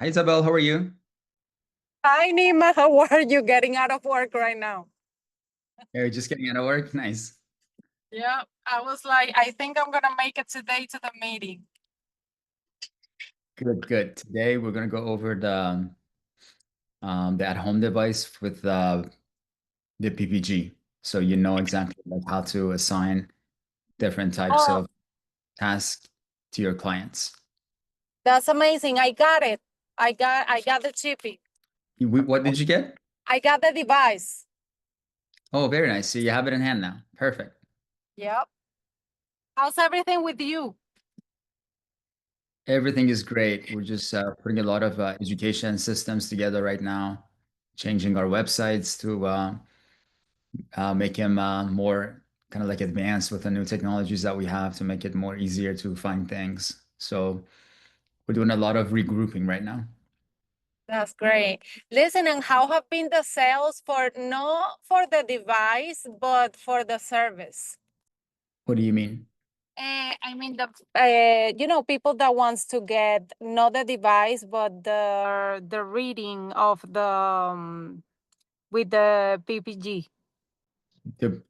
Hi, Isabel. How are you? Hi, Nima. How are you getting out of work right now? Are you just getting out of work? Nice. Yeah, I was like, I think I'm gonna make it today to the meeting. Good, good. Today we're going to go over the at-home device with the PPG. So you know exactly like how to assign different types Oh, of tasks to your clients. that's amazing. I got it. I got the chippy. What did you get? I got the device. Oh, very nice. So you have it in hand now. Perfect. Yep. How's everything with you? Everything is great. We're just putting a lot of education systems together right now, changing our websites to make him more kind of like advanced with the new technologies that we have to make it more easier to find things. So we're doing a lot of regrouping right now. That's great. Listen, and how have been the sales for not for the device, but for the service? What do you mean? I mean people that wants to get not the device, but the reading of the with the PPG.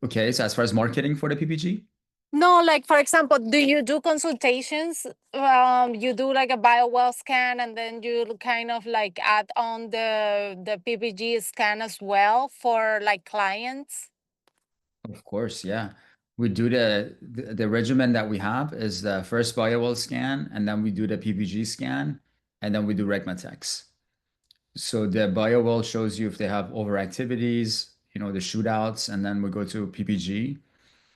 Okay, so as far as marketing for the PPG, No, like for example, do you do consultations? You do like a bio well scan, and then you kind of like add on the PPG scan as well for like clients. of course, yeah. We do the regimen that we have is the first BioWell scan, and then we do the PPG scan, and then we do Regmatex. So the BioWell shows you if they have overactivities, the shootouts, and then we go to PPG.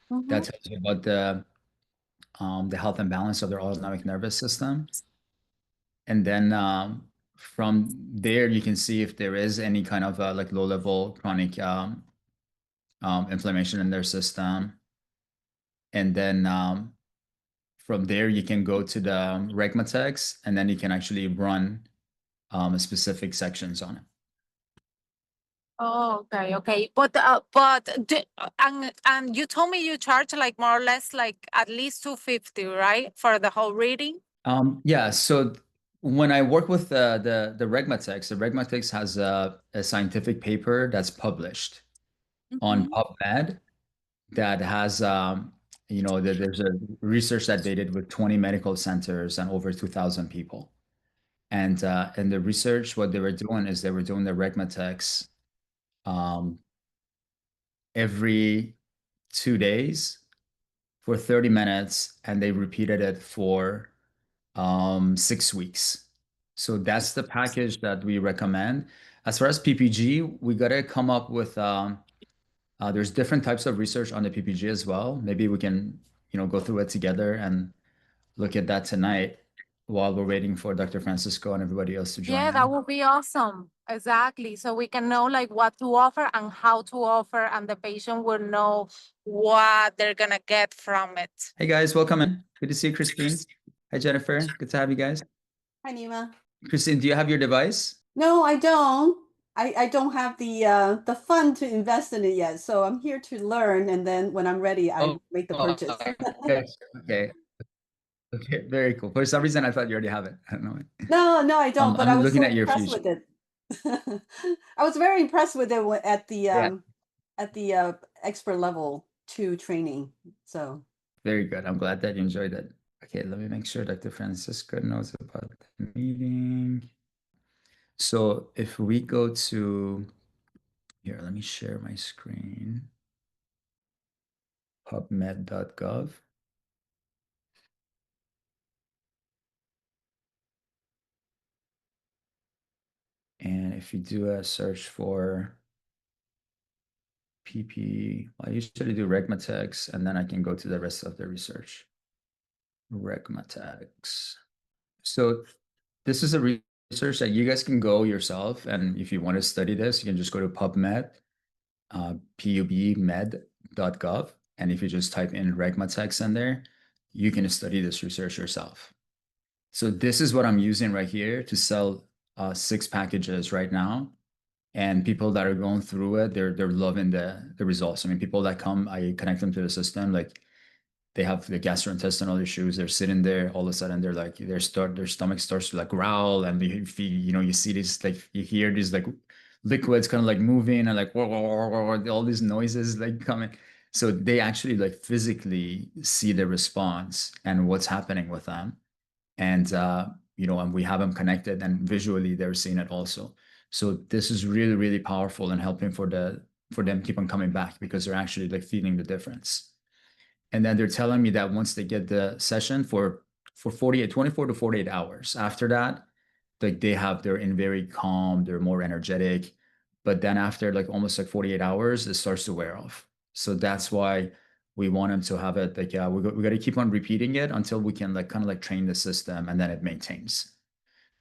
That Mm-hmm. tells you about the health and balance of their autonomic nervous system. And then from there, you can see if there is any kind of like low level chronic inflammation in their system. And then from there, you can go to the Regmatex, and then you can actually run specific sections on it. Oh, okay, okay. And you told me you charge like more or less like at least 250, right? For the whole reading? Yeah, so when I work with the Regmatex has a scientific paper that's published on Mhm. PubMed that has there's a research that they did with 20 medical centers and over 2,000 people. And in the research, what they were doing is they were doing the Regmatex um, every 2 days for 30 minutes, and they repeated it for 6 weeks. So that's the package that we recommend. As far as PPG, we gotta come up with there's different types of research on the PPG as well. Maybe we can, go through it together and look at that tonight while we're waiting for Dr. Francisco and everybody else to join Yeah, that in. would be awesome. Exactly. So we can know like what to offer and how to offer, and the patient will know what they're gonna get from it. Hey guys, welcome in. Good to see you, Christine. Hi, Jennifer. Good to have you guys. Hi, Nima. Christine, do you have your device? No, I don't. I don't have the fund to invest in it yet. So I'm here to learn, and then when I'm ready, I make the purchase. Okay. Okay. Okay. Very cool. For some reason, I thought you already have it. I don't know. No, I don't. But I I'm was looking so at your impressed fusion. with it. I was very impressed with it Yeah. at the expert level 2 training. So Very good. I'm glad that you enjoyed it. Okay, let me make sure Dr. Francisco knows about the meeting. So if we go to here, let me share my screen. PubMed.gov. And if you do a search for PP, I usually do Regmatex, and then I can go to the rest of the research. Regmatex. So this is a research that you guys can go yourself, and if you want to study this, you can just go to PubMed, pubmed.gov, and if you just type in Regmatex in there, you can study this research yourself. So this is what I'm using right here to sell 6 packages right now. And people that are going through it, they're loving the results. I mean, people that come, I connect them to the system. Like they have the gastrointestinal issues. They're sitting there, all of a sudden they're like their stomach starts to like growl, and you see this, like you hear these like liquids kind of like moving and like whoa, whoa, whoa, whoa, all these noises like coming. So they actually like physically see the response and what's happening with them. And and we have them connected, and visually they're seeing it also. So this is really, really powerful and helping for them keep on coming back, because they're actually like feeling the difference. And then they're telling me that once they get the session for 24 to 48 hours after that, like they're in very calm, they're more energetic. But then after like almost like 48 hours, it starts to wear off. So that's why we want them to have it like, we got to keep on repeating it until we can like kind of like train the system, and then it maintains.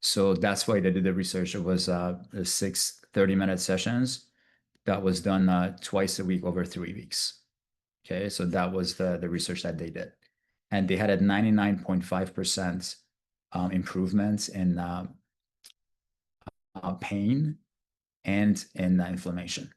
So that's why they did the research. It was 6 30-minute sessions that was done twice a week over 3 weeks. Okay, so that was the research that they did. And they had a 99.5% improvement in pain and in inflammation.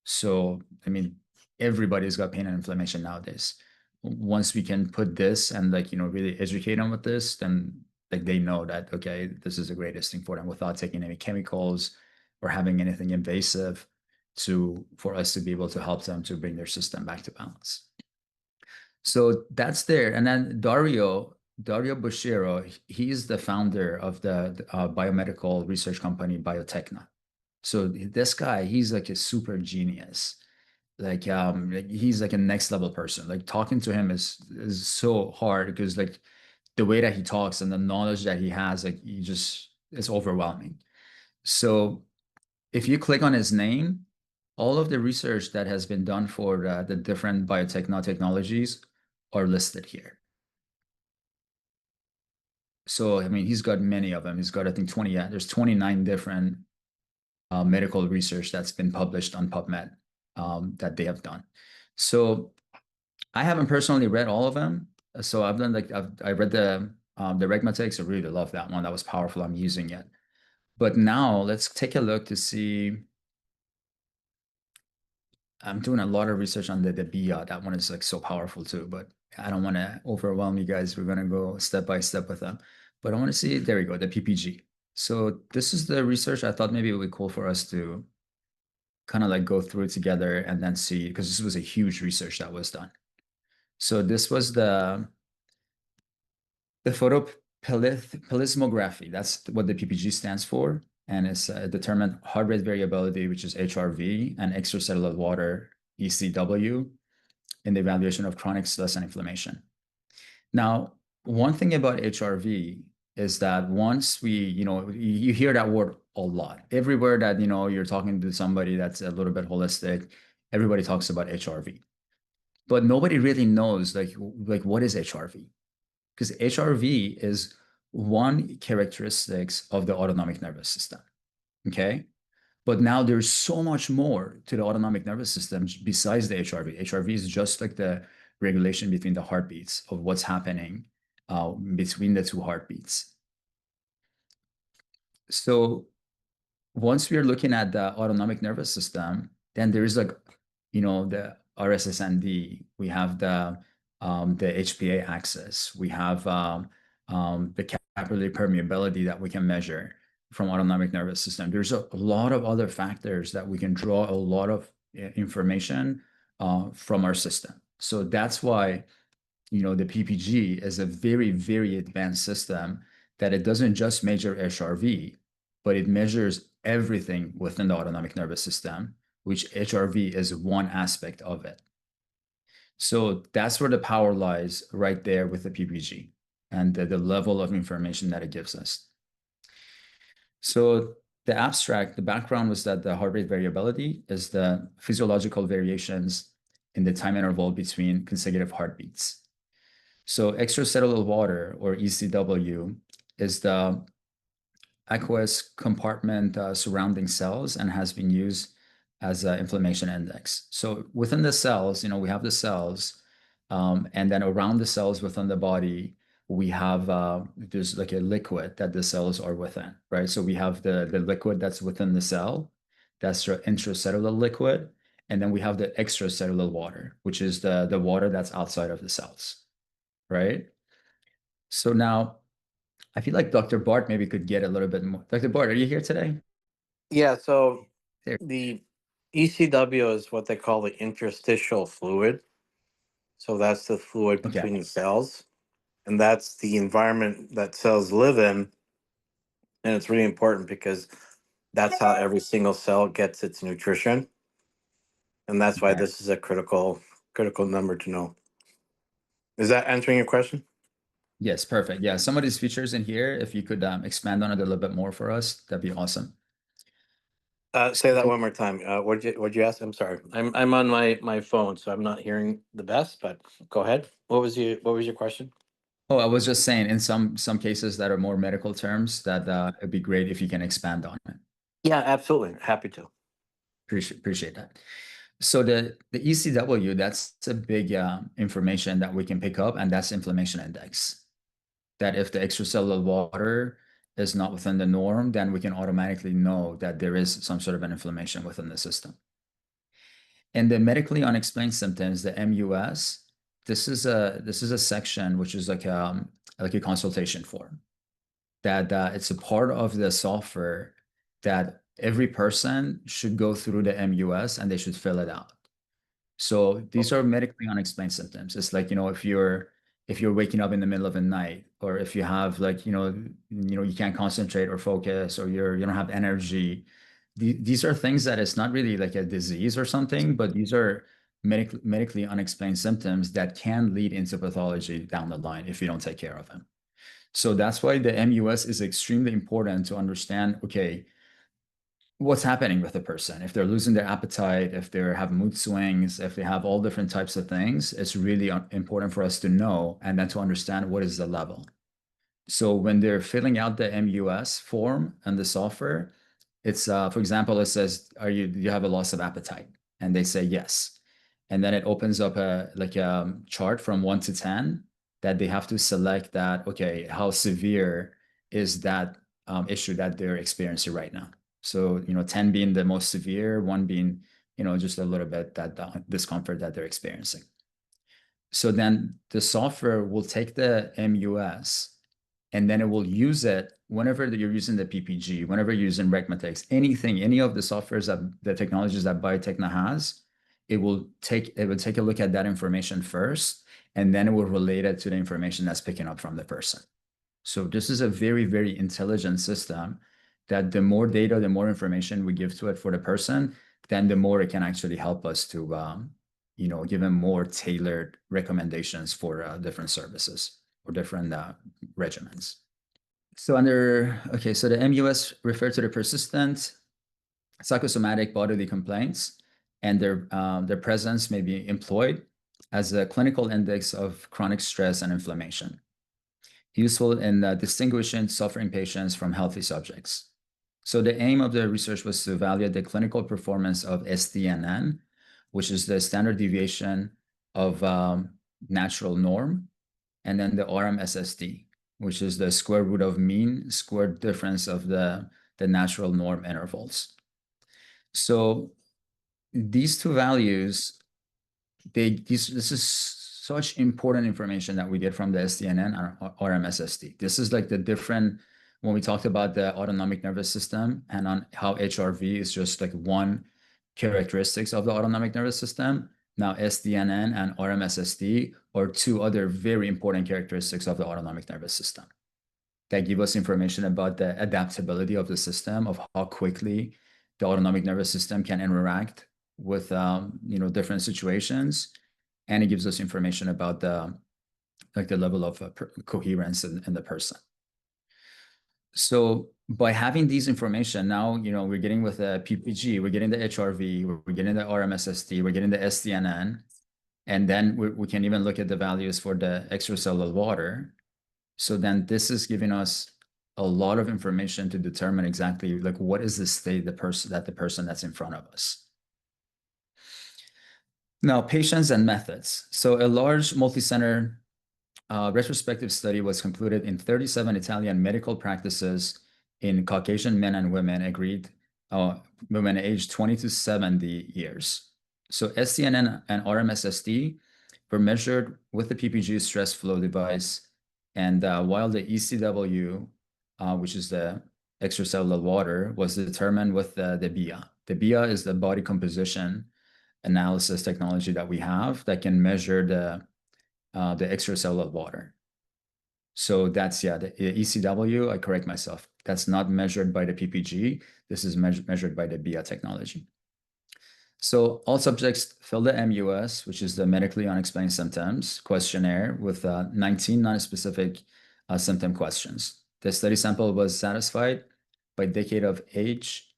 So, I mean, everybody's got pain and inflammation nowadays. Once we can put this and like, really educate them with this, then like they know that, okay, this is the greatest thing for them, without taking any chemicals or having anything invasive for us to be able to help them to bring their system back to balance. So that's there. And then Dario Bushiro, he's the founder of the biomedical research company Biotechna. So this guy, he's like a super genius. Like he's like a next level person. Like talking to him is so hard, because like the way that he talks and the knowledge that he has, like it's overwhelming. So if you click on his name, all of the research that has been done for the different biotechnologies are listed here. So, I mean, he's got many of them. He's got, I think, there's 29 different medical research that's been published on PubMed that they have done. So I haven't personally read all of them. So I've done I read the Regmatics. I really love that one. That was powerful. I'm using it. But now let's take a look to see. I'm doing a lot of research on the BIA. That one is like so powerful too, but I don't want to overwhelm you guys. We're going to go step by step with them. But I want to see, there we go, the PPG. So this is the research. I thought maybe it would be cool for us to kind of like go through it together and then see, because this was a huge research that was done. So this was the photoplethysmography. That's what the PPG stands for. And it's determined heart rate variability, which is HRV, and extracellular water, ECW, in the evaluation of chronic stress and inflammation. Now, one thing about HRV is that once you hear that word a lot. Everywhere that, you're talking to somebody that's a little bit holistic, everybody talks about HRV. But nobody really knows like what is HRV? Because HRV is one characteristics of the autonomic nervous system. Okay. But now there's so much more to the autonomic nervous system besides the HRV. HRV is just like the regulation between the heartbeats of what's happening between the two heartbeats. So once we're looking at the autonomic nervous system, then there is like, the RMSSD, we have the HPA axis, we have the capillary permeability that we can measure from autonomic nervous system. There's a lot of other factors that we can draw a lot of information from our system. So that's why, the PPG is a very, very advanced system, that it doesn't just measure HRV, but it measures everything within the autonomic nervous system, which HRV is one aspect of it. So that's where the power lies, right there with the PPG and the level of information that it gives us. So the abstract, the background was that the heart rate variability is the physiological variations in the time interval between consecutive heartbeats. So extracellular water, or ECW, is the aqueous compartment surrounding cells, and has been used as an inflammation index. So within the cells, we have the cells, and then around the cells within the body, we have there's like a liquid that the cells are within, right? So we have the liquid that's within the cell, that's the intracellular liquid, and then we have the extracellular water, which is the water that's outside of the cells. right? So now I feel like Dr. Bart maybe could get a little bit more. Dr. Bart, are you here today? Yeah, so There. the ECW is what they call the interstitial fluid. So that's the fluid Okay. between the cells, and that's the environment that cells live in. And it's really important because that's how every single cell gets its nutrition. And that's why Okay. this is a critical number to know. Is that answering your question? Yes, perfect. Yeah, some of these features in here, if you could expand on it a little bit more for us, that'd be awesome. Say that one more time. What'd you ask? I'm sorry. I'm on my phone, so I'm not hearing the best. But go ahead. What was your question? Oh, I was just saying, in some cases that are more medical terms, that it'd be great if you can expand on it. Yeah, absolutely. Happy to. Appreciate that. So the ECW, that's a big information that we can pick up, and that's inflammation index. That if the extracellular water is not within the norm, then we can automatically know that there is some sort of an inflammation within the system. And the medically unexplained symptoms, the MUS, this is a section which is like a consultation form, that it's a part of the software that every person should go through the MUS and they should fill it out. So these are medically unexplained symptoms. It's like, if you're waking up in the middle of the night, or if you have like, you can't concentrate or focus, or you don't have energy. These are things that it's not really like a disease or something, but these are medically unexplained symptoms that can lead into pathology down the line if you don't take care of them. So that's why the MUS is extremely important to understand, okay, what's happening with the person. If they're losing their appetite, if they have mood swings, if they have all different types of things, it's really important for us to know and then to understand what is the level. So when they're filling out the MUS form and the software, it's for example, it says, do you have a loss of appetite? And they say yes. And then it opens up a chart from 1 to 10 that they have to select that, okay, how severe is that issue that they're experiencing right now. So, 10 being the most severe, 1 being, just a little bit that discomfort that they're experiencing. So then the software will take the MUS and then it will use it whenever you're using the PPG, whenever you're using Regmatix, any of the softwares the technologies that Biotechna has, it will take a look at that information first, and then it will relate it to the information that's picking up from the person. So this is a very, very intelligent system that the more data, the more information we give to it for the person, then the more it can actually help us to, give them more tailored recommendations for different services or different regimens. So so the MUS refer to the persistent psychosomatic bodily complaints, and their presence may be employed as a clinical index of chronic stress and inflammation, useful in distinguishing suffering patients from healthy subjects. So the aim of the research was to evaluate the clinical performance of SDNN, which is the standard deviation of natural norm, and then the RMSSD, which is the square root of mean squared difference of the natural norm intervals. So these two values, this is such important information that we get from the SDNN and RMSSD. This is like the different, when we talked about the autonomic nervous system and on how HRV is just like one characteristics of the autonomic nervous system. Now SDNN and RMSSD are two other very important characteristics of the autonomic nervous system that give us information about the adaptability of the system, of how quickly the autonomic nervous system can interact with different situations, and it gives us information about the level of coherence in the person. So by having these information now, we're getting with the PPG, we're getting the HRV, we're getting the RMSSD, we're getting the SDNN, and then we can even look at the values for the extracellular water. So then this is giving us a lot of information to determine exactly like what is the state the person that's in front of us. Now, patients and methods. So a large multi-center retrospective study was concluded in 37 Italian medical practices in Caucasian men and women women aged 20 to 70 years. So SDNN and RMSSD were measured with the PPG Stress Flow Device. And while the ECW, which is the extracellular water, was determined with the BIA. The BIA is the body composition analysis technology that we have that can measure the extracellular water. So that's, yeah, the ECW, I correct myself. That's not measured by the PPG. This is measured by the BIA technology. So all subjects filled the MUS, which is the medically unexplained symptoms questionnaire, with 19 non-specific symptom questions. The study sample was satisfied by decade of age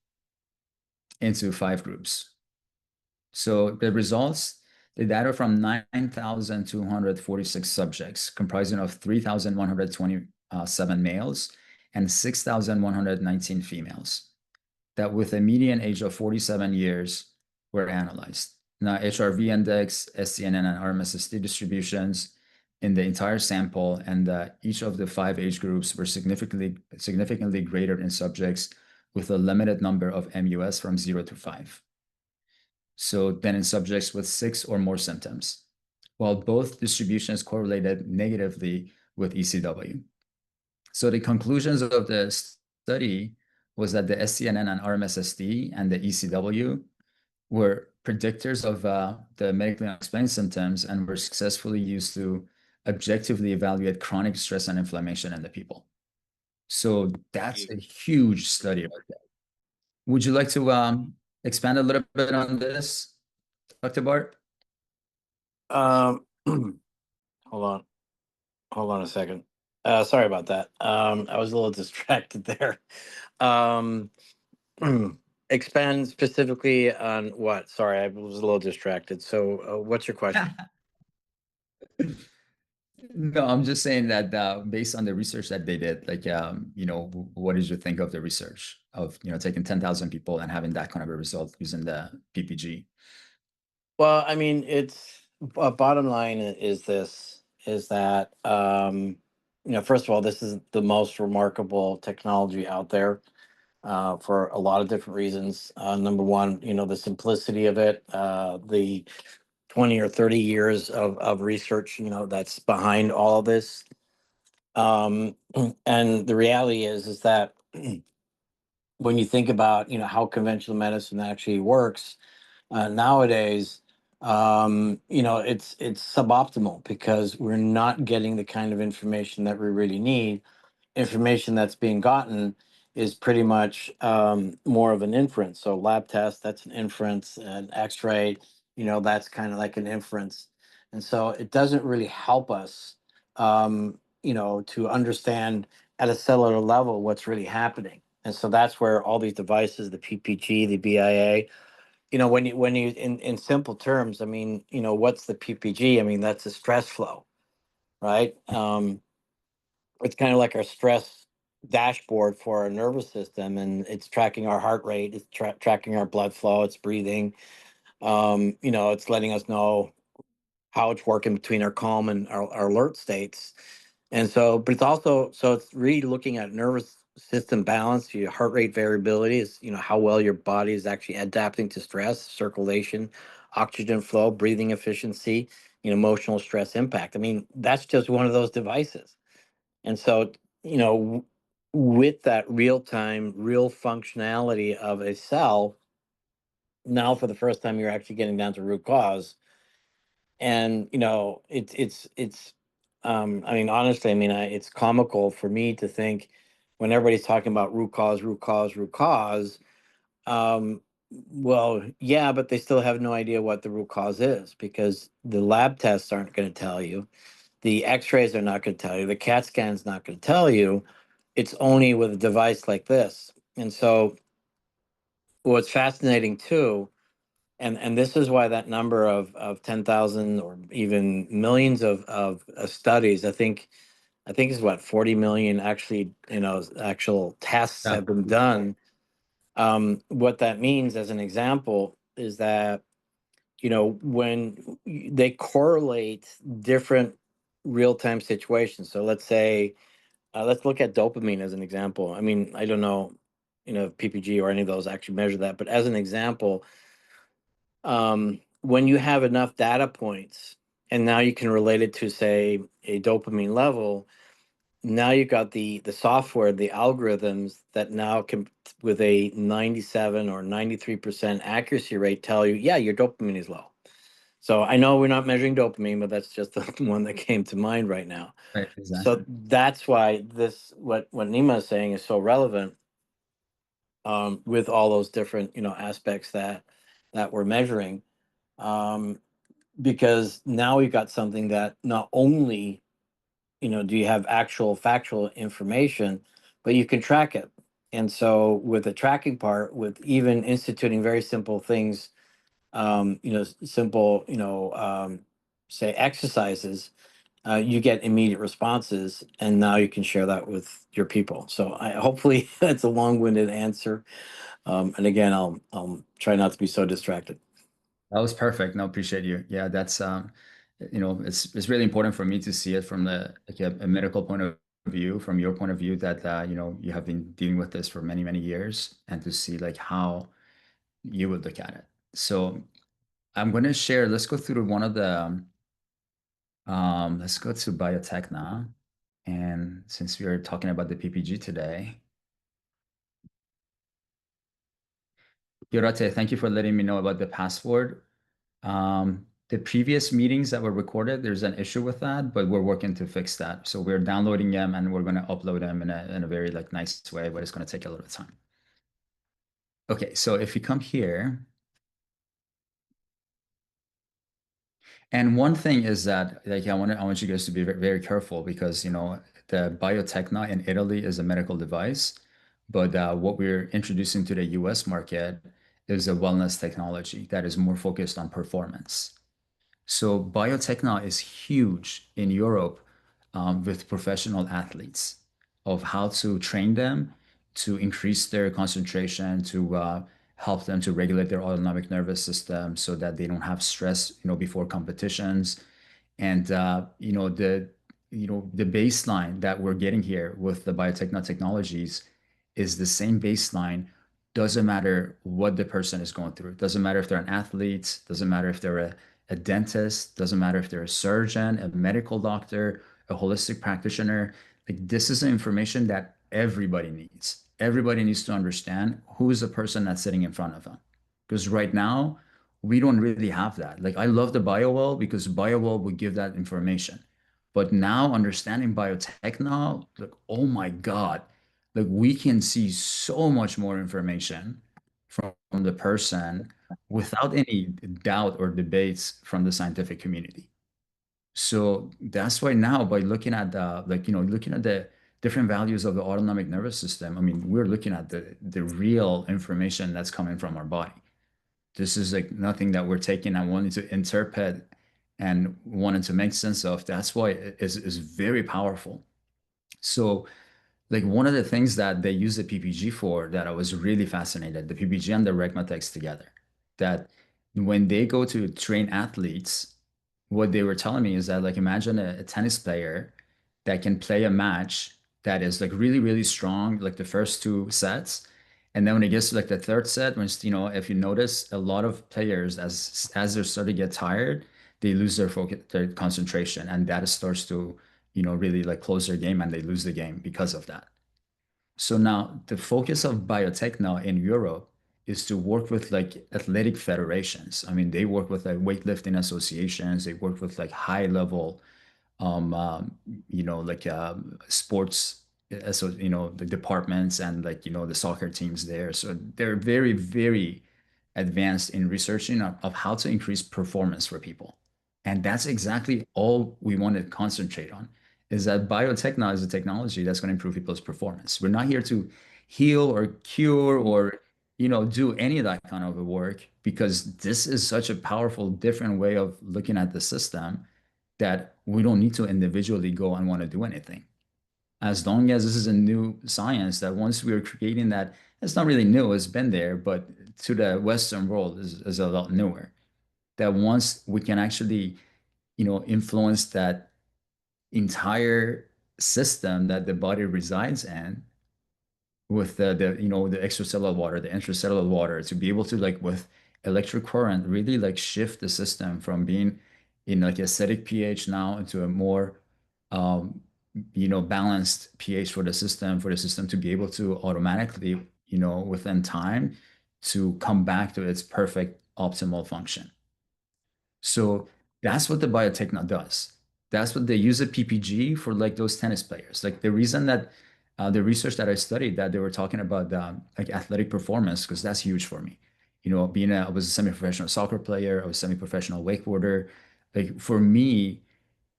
into 5 groups. So the results, the data from 9,246 subjects, comprising of 3,127 males and 6,119 females, that with a median age of 47 years were analyzed. Now, HRV index, SDNN, and RMSSD distributions in the entire sample, and each of the 5 age groups were significantly greater in subjects with a limited number of MUS from 0 to 5. So then in subjects with 6 or more symptoms, while both distributions correlated negatively with ECW. So the conclusions of the study was that the SDNN and RMSSD and the ECW were predictors of the medically unexplained symptoms and were successfully used to objectively evaluate chronic stress and inflammation in the people. So that's a huge study right there. Would you like to expand a little bit on this, Dr. Bart? Hold on a second. Sorry about that. I was a little distracted there. Expand specifically on what? Sorry, I was a little distracted. So what's your question? No, I'm just saying that based on the research that they did, like, what did you think of the research of, taking 10,000 people and having that kind of a result using the PPG? Well, I mean, it's bottom line is that, first of all, this is the most remarkable technology out there for a lot of different reasons. Number one, the simplicity of it, the 20 or 30 years of research, that's behind all of this. And the reality is that when you think about, how conventional medicine actually works nowadays, it's suboptimal because we're not getting the kind of information that we really need. Information that's being gotten is pretty much more of an inference. So lab test, that's an inference, and X-ray, that's kind of like an inference. And so it doesn't really help us, to understand at a cellular level what's really happening. And so that's where all these devices, the PPG, the BIA, when you in simple terms, I mean, what's the PPG? I mean, that's a stress flow, right? It's kind of like our stress dashboard for our nervous system, and it's tracking our heart rate, it's tracking our blood flow, it's breathing. It's letting us know how it's working between our calm and our alert states. And so, but it's also, so it's really looking at nervous system balance, your heart rate variability is, how well your body is actually adapting to stress, circulation, oxygen flow, breathing efficiency, emotional stress impact. I mean, that's just one of those devices. And so, with that real-time, real functionality of a cell, now for the first time, you're actually getting down to root cause. And, I mean, honestly, I mean, it's comical for me to think when everybody's talking about root cause, root cause, root cause. Well, yeah, but they still have no idea what the root cause is because the lab tests aren't going to tell you. The X-rays are not going to tell you. The CAT scan's not going to tell you. It's only with a device like this. And so what's fascinating too, and this is why that number of 10,000 or even millions of studies, I think is what 40 million actually, actual tests have been done. What that means as an example is that, when they correlate different real-time situations. So let's say, let's look at dopamine as an example. I mean, I don't know, if PPG or any of those actually measure that, but as an example, when you have enough data points and now you can relate it to, say, a dopamine level. Now you've got the software, the algorithms that now can, with a 97 or 93% accuracy rate, tell you, yeah, your dopamine is low. So I know we're not measuring dopamine, but that's just the one that came to mind right now. Right, exactly. So that's why this, what Nima is saying, is so relevant, with all those different, aspects that we're measuring, because now we've got something that not only, do you have actual factual information, but you can track it. And so with the tracking part, with even instituting very simple things, simple, say exercises, you get immediate responses, and now you can share that with your people. So hopefully that's a long-winded answer. And again, I'll try not to be so distracted. That was perfect. No, appreciate you. Yeah, that's it's really important for me to see it from the like a medical point of view, from your point of view, that you have been dealing with this for many, many years, and to see like how you would look at it. So I'm going to share, let's go through one of the let's go to biotech now. And since we are talking about the PPG today, Yorate, thank you for letting me know about the password. The previous meetings that were recorded, there's an issue with that, but we're working to fix that. So we're downloading them and we're going to upload them in a very like nice way, but it's going to take a little bit of time. Okay, so if you come here, and one thing is that like I want you guys to be very, very careful, because the Biotecna in Italy is a medical device, but what we're introducing to the US market is a wellness technology that is more focused on performance. So biotechnology is huge in Europe, with professional athletes, of how to train them to increase their concentration, to help them to regulate their autonomic nervous system so that they don't have stress, before competitions. And the baseline that we're getting here with the biotechno technologies is the same baseline. Doesn't matter what the person is going through. It doesn't matter if they're an athlete. Doesn't matter if they're a dentist. Doesn't matter if they're a surgeon, a medical doctor, a holistic practitioner. Like, this is information that everybody needs. Everybody needs to understand who is the person that's sitting in front of them. Because right now, we don't really have that. Like, I love the BioWell because BioWell would give that information. But now understanding biotech now, like, oh my God, like we can see so much more information from the person without any doubt or debates from the scientific community. So that's why now, by looking at looking at the different values of the autonomic nervous system, I mean, we're looking at the real information that's coming from our body. This is like nothing that we're taking and wanting to interpret and wanting to make sense of. That's why it is very powerful. So, like, one of the things that they use the PPG for, that I was really fascinated, the PPG and the Regmatex together, that when they go to train athletes, what they were telling me is that, like, imagine a tennis player that can play a match that is like really, really strong, like the first two sets. And then when it gets to like the third set, when if you notice, a lot of players, as they're starting to get tired, they lose their focus, their concentration, and that starts to, really like close their game, and they lose the game because of that. So now the focus of biotech now in Europe is to work with like athletic federations. I mean, they work with like weightlifting associations, they work with like high level um, um, like sports, so the departments, and like the soccer teams there. So they're very, very advanced in researching of how to increase performance for people. And that's exactly all we want to concentrate on, is that biotechnology is a technology that's going to improve people's performance. We're not here to heal or cure or do any of that kind of work, because this is such a powerful, different way of looking at the system, that we don't need to individually go and want to do anything. As long as this is a new science, that once we're creating that, it's not really new, it's been there, but to the Western world is a lot newer. That once we can actually, influence that entire system that the body resides in, with the extracellular water, the intracellular water, to be able to, like, with electric current, really like shift the system from being in like acidic pH now into a more balanced pH for the system to be able to automatically, within time to come back to its perfect optimal function. So that's what the biotechno does. That's what they use a PPG for, like those tennis players. Like the reason that the research that I studied that they were talking about like athletic performance, because that's huge for me. I was a semi-professional soccer player, I was a semi-professional wakeboarder. Like for me,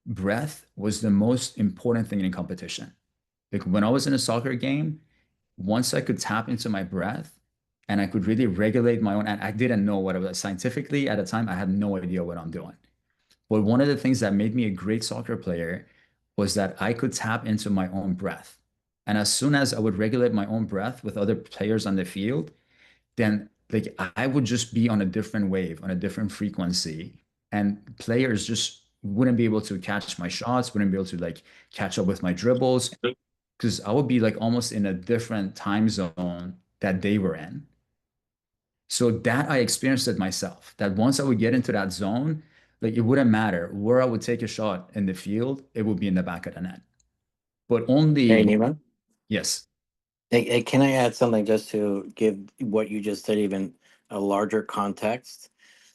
breath was the most important thing in competition. Like when I was in a soccer game, once I could tap into my breath and I could really regulate my own, and I didn't know what it was scientifically at the time, I had no idea what I'm doing. But one of the things that made me a great soccer player was that I could tap into my own breath. And as soon as I would regulate my own breath with other players on the field, then like I would just be on a different wave, on a different frequency. And players just wouldn't be able to catch my shots, wouldn't be able to like catch up with my dribbles, because I would be like almost in a different time zone that they were in. So that I experienced it myself, that once I would get into that zone, like it wouldn't matter where I would take a shot in the field, it would be in the back of the net. But Hey, only, Nima. yes, Hey, can I add something just to give what you just said even a larger context?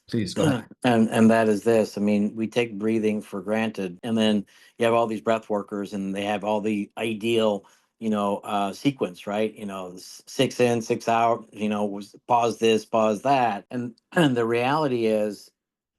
please go ahead. And that is this. I mean, we take breathing for granted, and then you have all these breath workers, and they have all the ideal, sequence, right? 6 in, 6 out. Pause this, pause that, and the reality is,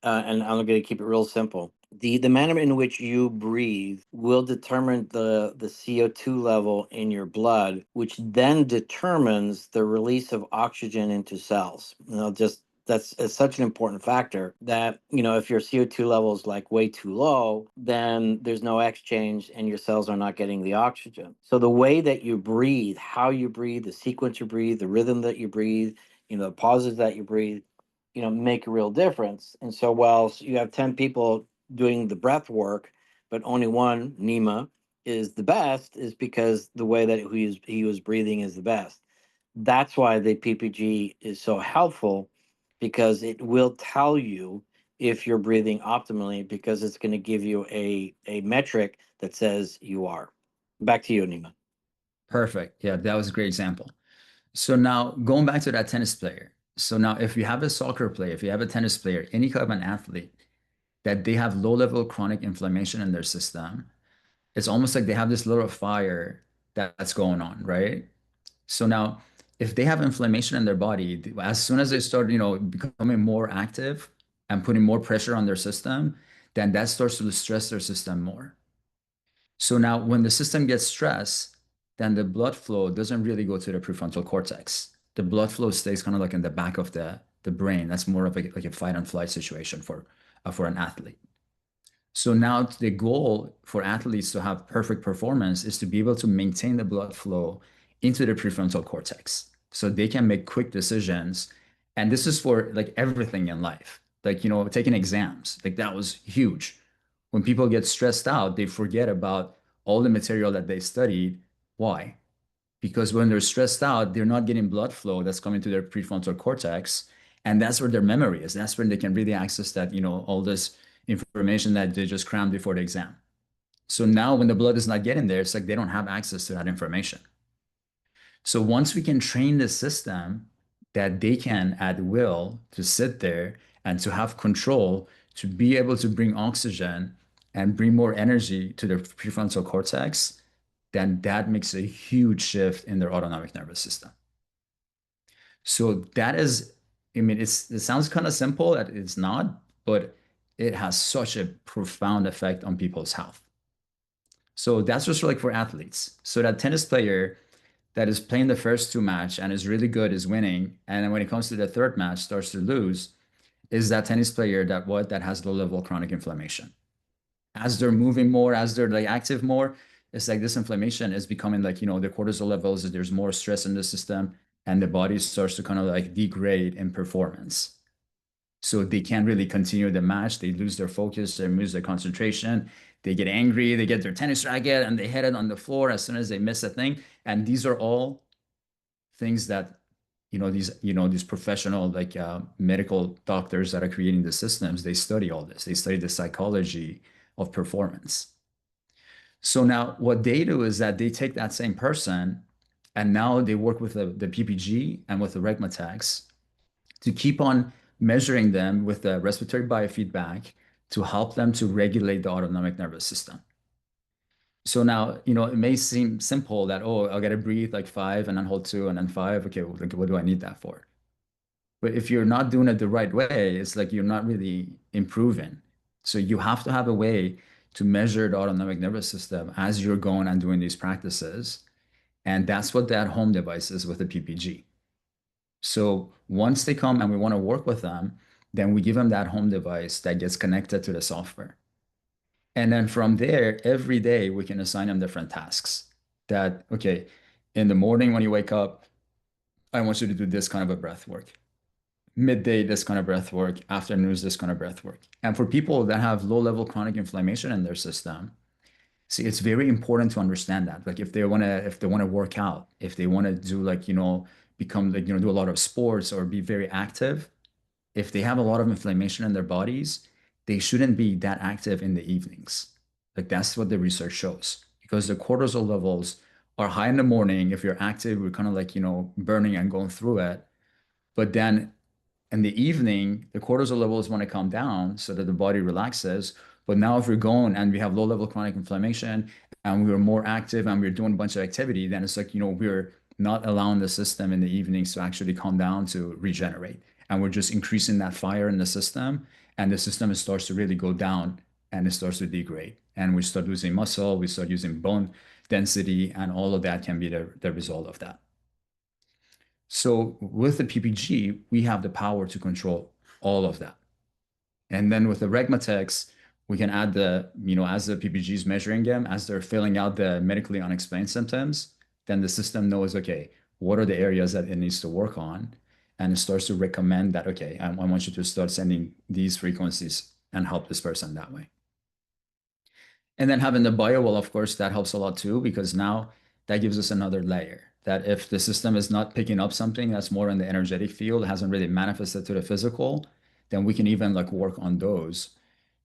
and I'm going to keep it real simple. The manner in which you breathe will determine the CO2 level in your blood, which then determines the release of oxygen into cells. Just that's it's such an important factor that if your CO2 level is like way too low, then there's no exchange and your cells are not getting the oxygen. So the way that you breathe, how you breathe, the sequence you breathe, the rhythm that you breathe, the pauses that you breathe, make a real difference. And so while you have 10 people doing the breath work, but only one, Nima, is the best, is because the way that he was breathing is the best. That's why the PPG is so helpful, because it will tell you if you're breathing optimally, because it's going to give you a metric that says you are. Back to you, Nima. Perfect. Yeah, that was a great example. So now going back to that tennis player. So now if you have a soccer player, if you have a tennis player, any kind of an athlete, that they have low level chronic inflammation in their system, it's almost like they have this little fire that's going on, right? So now if they have inflammation in their body, as soon as they start, becoming more active and putting more pressure on their system, then that starts to stress their system more. So now when the system gets stressed, then the blood flow doesn't really go to the prefrontal cortex. The blood flow stays kind of like in the back of the brain. That's more of like a fight and flight situation for an athlete. So now the goal for athletes to have perfect performance is to be able to maintain the blood flow into the prefrontal cortex so they can make quick decisions. And this is for like everything in life. Like, taking exams, like that was huge. When people get stressed out, they forget about all the material that they studied. Why? Because when they're stressed out, they're not getting blood flow that's coming to their prefrontal cortex. And that's where their memory is. That's when they can really access that, all this information that they just crammed before the exam. So now when the blood is not getting there, it's like they don't have access to that information. So once we can train the system that they can at will to sit there and to have control, to be able to bring oxygen and bring more energy to their prefrontal cortex, then that makes a huge shift in their autonomic nervous system. So that is, I mean, it sounds kind of simple, that it's not, but it has such a profound effect on people's health. So that's just like for athletes. So that tennis player that is playing the first two match and is really good is winning, and then when it comes to the third match starts to lose, is that tennis player that has low level chronic inflammation. As they're moving more, as they're like active more, it's like this inflammation is becoming like, the cortisol levels, there's more stress in the system, and the body starts to kind of like degrade in performance. So they can't really continue the match. They lose their focus, they lose their concentration. They get angry, they get their tennis racket and they hit it on the floor as soon as they miss a thing. And these are all things that these professional like medical doctors that are creating the systems, they study all this. They study the psychology of performance. So now what they do is that they take that same person and now they work with the PPG and with the Regmatex to keep on measuring them with the respiratory biofeedback to help them to regulate the autonomic nervous system. So now, it may seem simple that, oh, I got to breathe like 5 and then hold 2 and then 5. Okay, well, like, what do I need that for? But if you're not doing it the right way, it's like you're not really improving. So you have to have a way to measure the autonomic nervous system as you're going and doing these practices. And that's what that home device is with the PPG. So once they come and we want to work with them, then we give them that home device that gets connected to the software. And then from there, every day we can assign them different tasks that, okay, in the morning when you wake up, I want you to do this kind of a breath work. Midday, this kind of breath work. Afternoons, this kind of breath work. And for people that have low-level chronic inflammation in their system, see, it's very important to understand that. Like if they want to work out, if they want to do like, become like, do a lot of sports or be very active, if they have a lot of inflammation in their bodies, they shouldn't be that active in the evenings. Like that's what the research shows. Because the cortisol levels are high in the morning. If you're active, we're kind of like, burning and going through it. But then in the evening, the cortisol levels want to come down so that the body relaxes. But now if we're going and we have low level chronic inflammation and we're more active and we're doing a bunch of activity, then it's like, we're not allowing the system in the evenings to actually calm down to regenerate. And we're just increasing that fire in the system. And the system starts to really go down and it starts to degrade. And we start losing muscle, we start using bone density, and all of that can be the result of that. So with the PPG, we have the power to control all of that. And then with the Regmatex, we can add as the PPG is measuring them, as they're filling out the medically unexplained symptoms, then the system knows, okay, what are the areas that it needs to work on? And it starts to recommend that, okay, I want you to start sending these frequencies and help this person that way. And then having the bio, of course, that helps a lot too, because now that gives us another layer that if the system is not picking up something that's more in the energetic field, hasn't really manifested to the physical, then we can even like work on those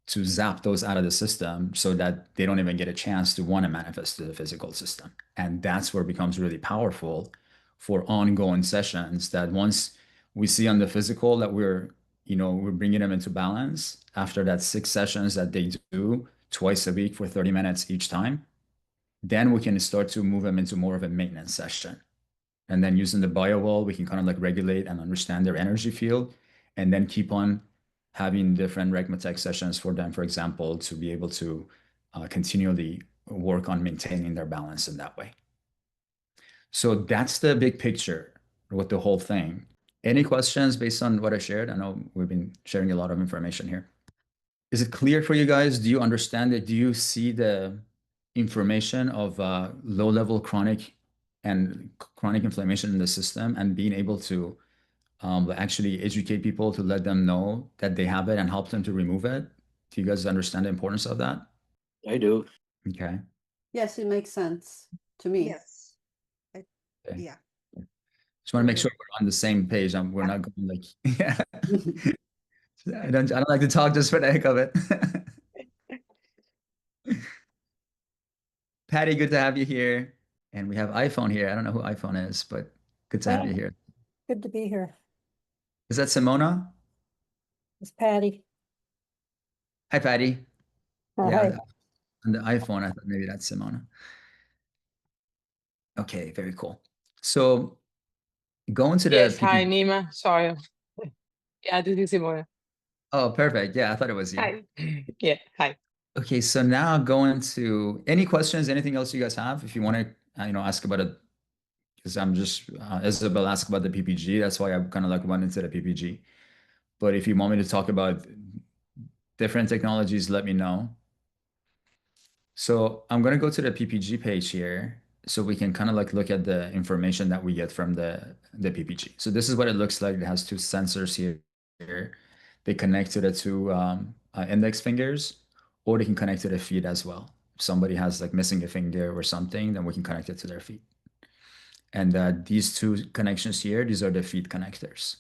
to zap those out of the system so that they don't even get a chance to want to manifest to the physical system. And that's where it becomes really powerful for ongoing sessions that once we see on the physical that we're bringing them into balance after that 6 sessions that they do twice a week for 30 minutes each time, then we can start to move them into more of a maintenance session. And then using the bio wall, we can kind of like regulate and understand their energy field and then keep on having different Regmatech sessions for them, for example, to be able to continually work on maintaining their balance in that way. So that's the big picture with the whole thing. Any questions based on what I shared? I know we've been sharing a lot of information here. Is it clear for you guys? Do you understand it? Do you see the information of low-level chronic inflammation in the system and being able to actually educate people to let them know that they have it and help them to remove it? Do you guys understand the importance of that? I do. Okay. Yes, it makes sense to me. Yes. Okay. Yeah. Just want to make sure we're on the same page and we're not going like, yeah. I don't like to talk just for the heck of it. Patty, good to have you here. And we have iPhone here. I don't know who iPhone is, but good to have you here. Good to be here. Is that Simona? It's Patty. Hi, Patty. Oh, Yeah, hi. on the iPhone, I thought maybe that's Simona. Okay, very cool. So going to the Yes, hi, PPG. Nima. Sorry. Yeah, this is Simona. Oh, perfect. Yeah, I thought it was you. Hi. Yeah, hi. Okay, so now going to any questions, anything else you guys have? If you want to, ask about it, because I'm just Isabel asked about the PPG. That's why I kind of like went into the PPG. But if you want me to talk about different technologies, let me know. So I'm going to go to the PPG page here so we can kind of like look at the information that we get from the PPG. So this is what it looks like. It has 2 sensors here. They connect to the 2 index fingers, or they can connect to the feet as well. If somebody has like missing a finger or something, then we can connect it to their feet. And these two connections here, these are the feed connectors.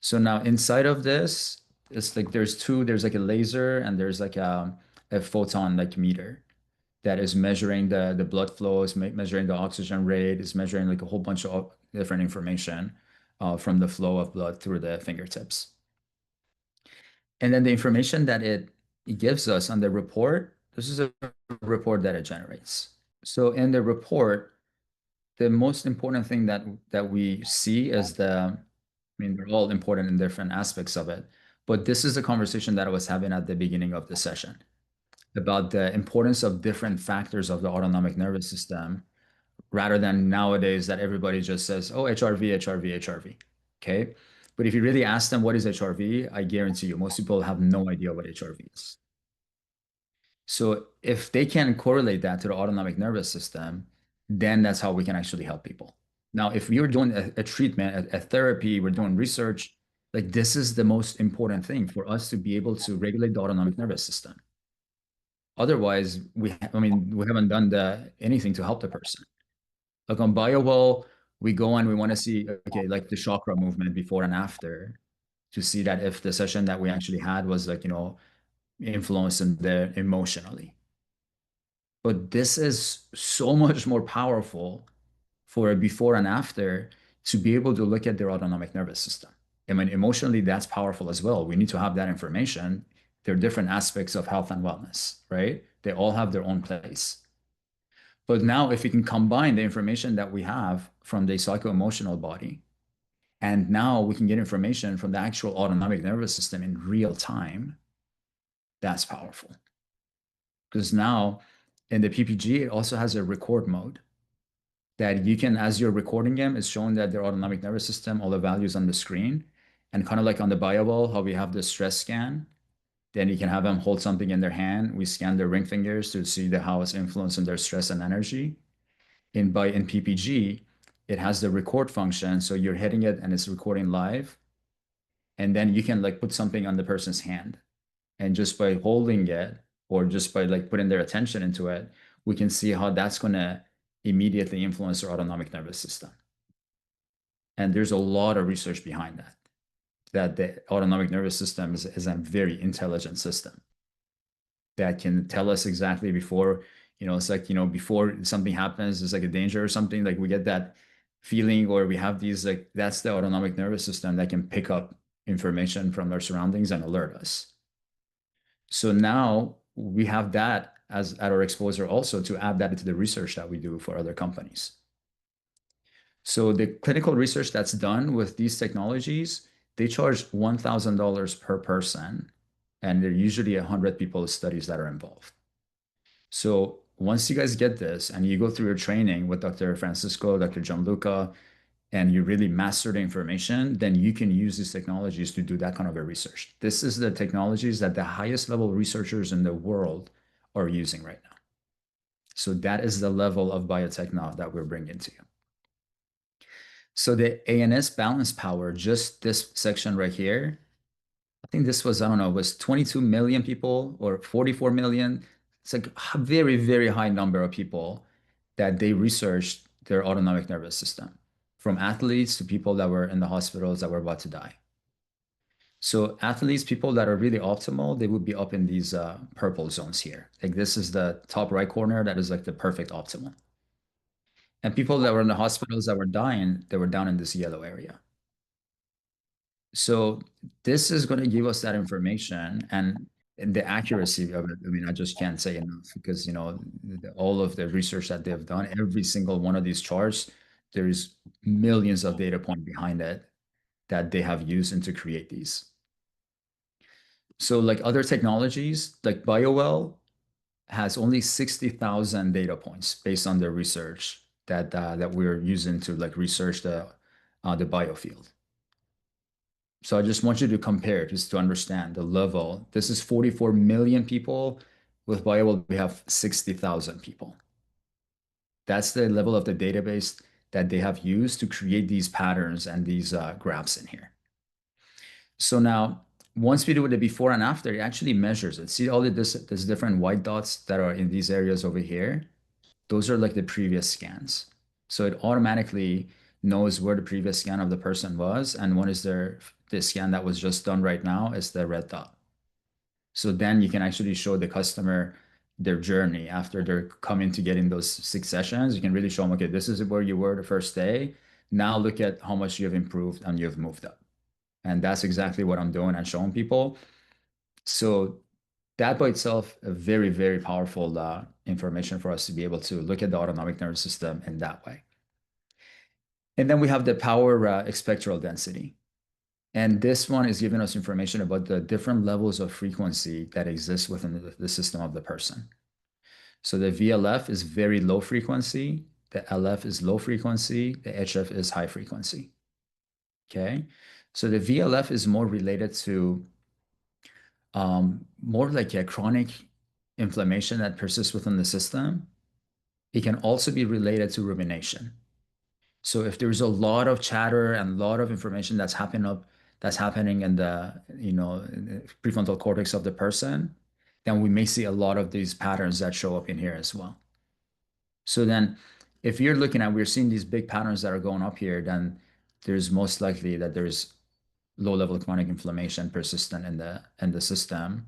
So now inside of this, it's like there's like a laser and there's like a photon like meter that is measuring the blood flow, is measuring the oxygen rate, is measuring like a whole bunch of different information from the flow of blood through the fingertips. And then the information that it gives us on the report, this is a report that it generates. So in the report, the most important thing that we see is I mean, they're all important in different aspects of it, but this is the conversation that I was having at the beginning of the session about the importance of different factors of the autonomic nervous system, rather than nowadays that everybody just says, oh, HRV, HRV, HRV. Okay. But if you really ask them what is HRV, I guarantee you most people have no idea what HRV is. So if they can correlate that to the autonomic nervous system, then that's how we can actually help people. Now, if we were doing a treatment, a therapy, we're doing research, like this is the most important thing for us to be able to regulate the autonomic nervous system. Otherwise, I mean, we haven't done anything to help the person. Like on BioWell, we go and we want to see, okay, like the chakra movement before and after to see that if the session that we actually had was like, influencing the emotionally. But this is so much more powerful for a before and after to be able to look at their autonomic nervous system. I mean, emotionally, that's powerful as well. We need to have that information. There are different aspects of health and wellness, right? They all have their own place. But now, if we can combine the information that we have from the psycho-emotional body, and now we can get information from the actual autonomic nervous system in real time, that's powerful. Because now in the PPG, it also has a record mode that you can, as you're recording them, it's showing that their autonomic nervous system, all the values on the screen. And kind of like on the BioWell, how we have the stress scan, then you can have them hold something in their hand. We scan their ring fingers to see how it's influencing their stress and energy. In PPG, it has the record function. So you're hitting it and it's recording live. And then you can like put something on the person's hand. And just by holding it or just by like putting their attention into it, we can see how that's going to immediately influence their autonomic nervous system. And there's a lot of research behind that the autonomic nervous system is a very intelligent system that can tell us exactly before, it's like, before something happens, it's like a danger or something, like we get that feeling, or we have these, like, that's the autonomic nervous system that can pick up information from our surroundings and alert us. So now we have that as at our exposure also to add that into the research that we do for other companies. So the clinical research that's done with these technologies, they charge $1,000 per person, and there are usually 100 people studies that are involved. So once you guys get this and you go through your training with Dr. Francisco, Dr. Gianluca, and you really master the information, then you can use these technologies to do that kind of a research. This is the technologies that the highest level researchers in the world are using right now. So that is the level of biotech now that we're bringing to you. So the ANS balance power, just this section right here, I think this was, I don't know, it was 22 million people or 44 million. It's like a very, very high number of people that they researched their autonomic nervous system, from athletes to people that were in the hospitals that were about to die. So athletes, people that are really optimal, they would be up in these purple zones here. Like this is the top right corner. That is like the perfect optimal. And people that were in the hospitals that were dying, they were down in this yellow area. So this is going to give us that information and the accuracy of it. I mean, I just can't say enough because, all of the research that they've done, every single one of these charts, there's millions of data points behind it that they have used and to create these. So like other technologies, like BioWell has only 60,000 data points based on the research that we're using to like research the biofield. So I just want you to compare just to understand the level. This is 44 million people. With BioWell, we have 60,000 people. That's the level of the database that they have used to create these patterns and these graphs in here. So now, once we do the before and after, it actually measures it. See all this different white dots that are in these areas over here? Those are like the previous scans. So it automatically knows where the previous scan of the person was, and what is the scan that was just done right now is the red dot. So then you can actually show the customer their journey after they're coming to getting those 6 sessions. You can really show them, okay, this is where you were the first day. Now look at how much you've improved and you've moved up. And that's exactly what I'm doing and showing people. So that by itself, a very, very powerful information for us to be able to look at the autonomic nervous system in that way. And then we have the power spectral density. And this one is giving us information about the different levels of frequency that exist within the system of the person. So the VLF is very low frequency, the LF is low frequency, the HF is high frequency. Okay, so the VLF is more related to more like a chronic inflammation that persists within the system. It can also be related to rumination. So if there's a lot of chatter and a lot of information that's happening in the in the prefrontal cortex of the person, then we may see a lot of these patterns that show up in here as well. So then if you're looking at, we're seeing these big patterns that are going up here, then there's most likely that there's low-level chronic inflammation persistent in the system,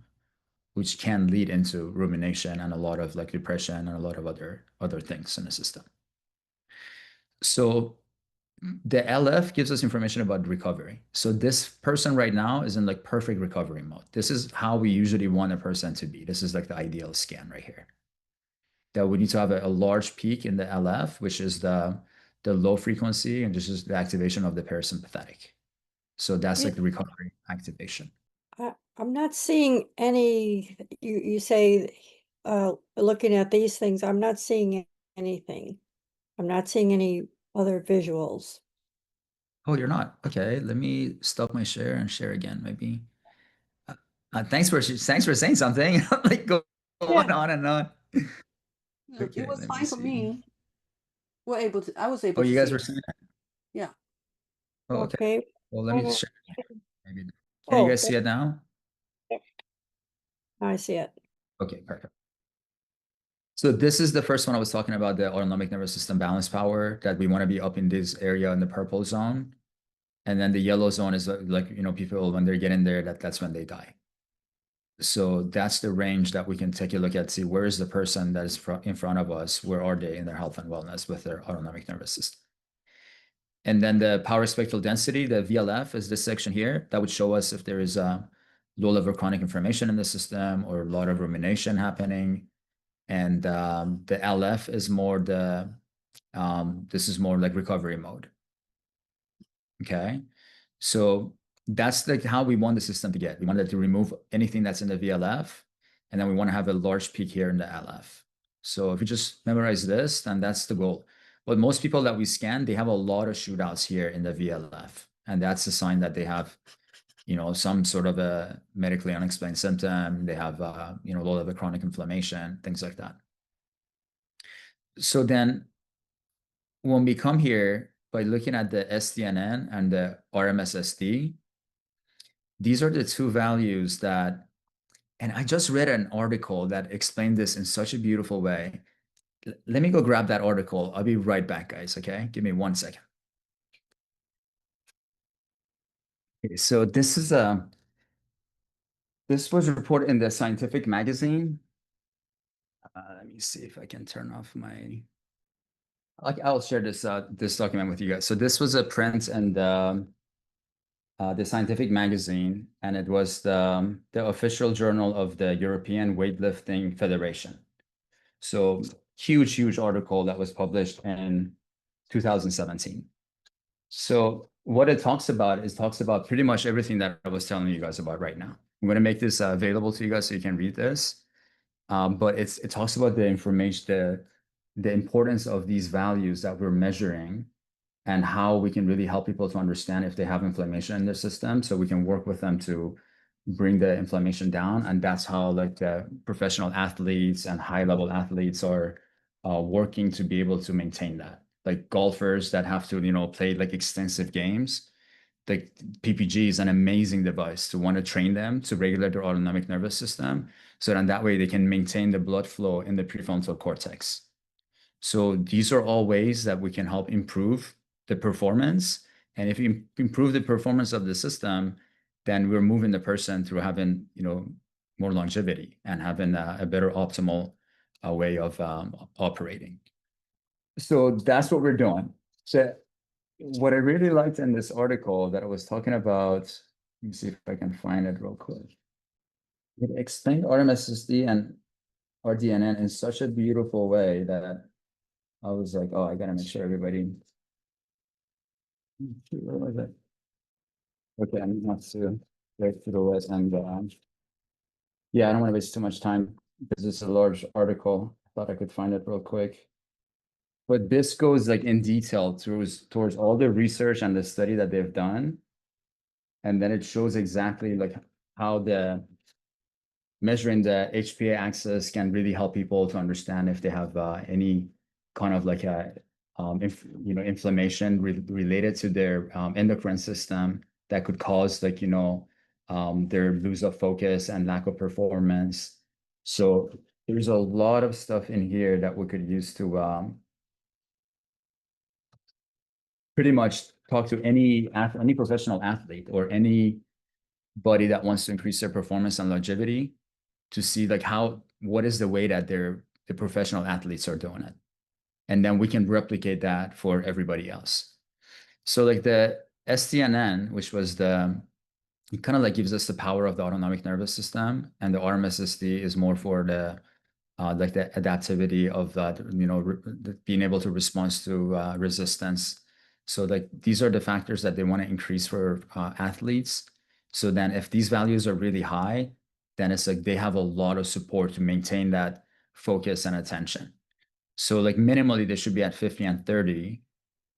which can lead into rumination and a lot of like depression and a lot of other things in the system. So the LF gives us information about recovery. So this person right now is in like perfect recovery mode. This is how we usually want a person to be. This is like the ideal scan right here. That we need to have a large peak in the LF, which is the low frequency, and this is the activation of the parasympathetic. So that's like the recovery activation. I'm not seeing any, you say, looking at these things, I'm not seeing anything. I'm not seeing any other visuals. Oh, you're not? Okay, let me stop my share and share again, maybe. Thanks for saying something. Like going on and on. Yeah, Okay, it was let fine for see. me. I was able Oh, to you guys see were it. saying that? Yeah. Oh, okay. Okay. Well, let me share. Maybe. Can Oh, you guys see it now? I see it. Okay, perfect. So this is the first one I was talking about, the autonomic nervous system balance power, that we want to be up in this area in the purple zone. And then the yellow zone is like, people, when they're getting there, that's when they die. So that's the range that we can take a look at, see where is the person that is in front of us, where are they in their health and wellness with their autonomic nervous system. And then the power spectral density, the VLF, is this section here that would show us if there is a low level chronic inflammation in the system or a lot of rumination happening. And the LF is more this is more like recovery mode. Okay, so that's like how we want the system to get. We wanted to remove anything that's in the VLF, and then we want to have a large peak here in the LF. So if you just memorize this, then that's the goal. But most people that we scan, they have a lot of shootouts here in the VLF, and that's a sign that they have, some sort of a medically unexplained symptom. They have, low level chronic inflammation, things like that. So then when we come here, by looking at the SDNN and the RMSSD, these are the two values that, and I just read an article that explained this in such a beautiful way. Let me go grab that article. I'll be right back, guys, okay? Give me 1 second. Okay, so this was reported in the scientific magazine. Let me see if I can turn off my, I'll share this document with you guys. So this was a print and the scientific magazine, and it was the official journal of the European Weightlifting Federation. So huge article that was published in 2017. So what it talks about pretty much everything that I was telling you guys about right now. I'm going to make this available to you guys so you can read this. But it talks about the information, the importance of these values that we're measuring, and how we can really help people to understand if they have inflammation in their system, so we can work with them to bring the inflammation down. And that's how like the professional athletes and high-level athletes are working to be able to maintain that. Like golfers that have to, play like extensive games, like PPG is an amazing device to want to train them to regulate their autonomic nervous system. So then that way they can maintain the blood flow in the prefrontal cortex. So these are all ways that we can help improve the performance. And if you improve the performance of the system, then we're moving the person through having, more longevity and having a better optimal way of operating. So that's what we're doing. So what I really liked in this article that I was talking about, let me see if I can find it real quick. It explained RMSSD and RDNN in such a beautiful way that I was like, oh, I gotta make sure everybody. Where was it? Okay, I'm gonna have to go through it, and yeah, I don't want to waste too much time because it's a large article. I thought I could find it real quick. But this goes like in detail towards all the research and the study that they've done. And then it shows exactly like how the measuring the HPA axis can really help people to understand if they have any kind of like a inflammation related to their endocrine system that could cause like their lose of focus and lack of performance. So there's a lot of stuff in here that we could use to pretty much talk to any professional athlete or anybody that wants to increase their performance and longevity to see like what is the way that the professional athletes are doing it. And then we can replicate that for everybody else. So like the SDNN, which was it kind of like gives us the power of the autonomic nervous system, and the RMSSD is more for the like the adaptivity of that, being able to respond to resistance. So like these are the factors that they want to increase for athletes. So then if these values are really high, then it's like they have a lot of support to maintain that focus and attention. So like minimally they should be at 50 and 30.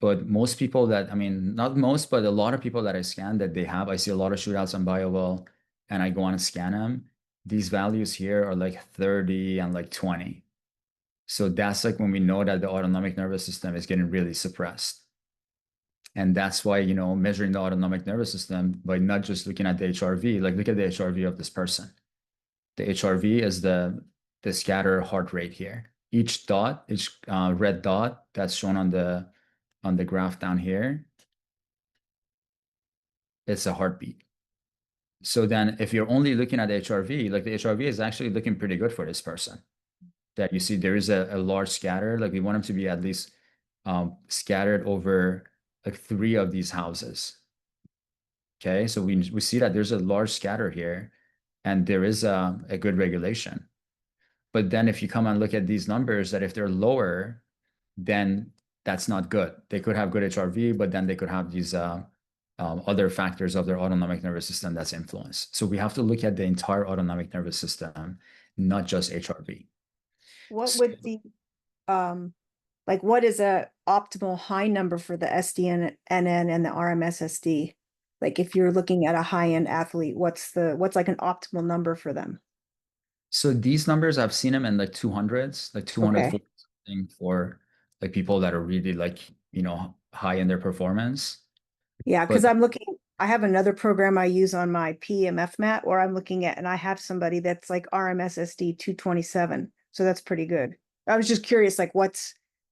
But most people not most, but a lot of people that I scan that I see a lot of shootouts on BioWell, and I go on and scan them. These values here are like 30 and like 20. So that's like when we know that the autonomic nervous system is getting really suppressed. And that's why, measuring the autonomic nervous system by not just looking at the HRV, like look at the HRV of this person. The HRV is the scatter heart rate here. Each red dot that's shown on the graph down here, it's a heartbeat. So then if you're only looking at the HRV, like the HRV is actually looking pretty good for this person. That you see there is a large scatter, like we want them to be at least scattered over like 3 of these houses. Okay, so we see that there's a large scatter here and there is a good regulation. But then if you come and look at these numbers, that if they're lower, then that's not good. They could have good HRV, but then they could have these other factors of their autonomic nervous system that's influenced. So we have to look at the entire autonomic nervous system, not just HRV. What would the what is a optimal high number for the SDNN and the RMSSD? Like if you're looking at a high-end athlete, what's like an optimal number for them? So these numbers, I've seen them in like 200s, like 240 something for like people that are really like, high in their performance. Yeah, because I have another program I use on my PEMF mat where I'm looking at, and I have somebody that's like RMSSD 227. So that's pretty good. I was just curious, like what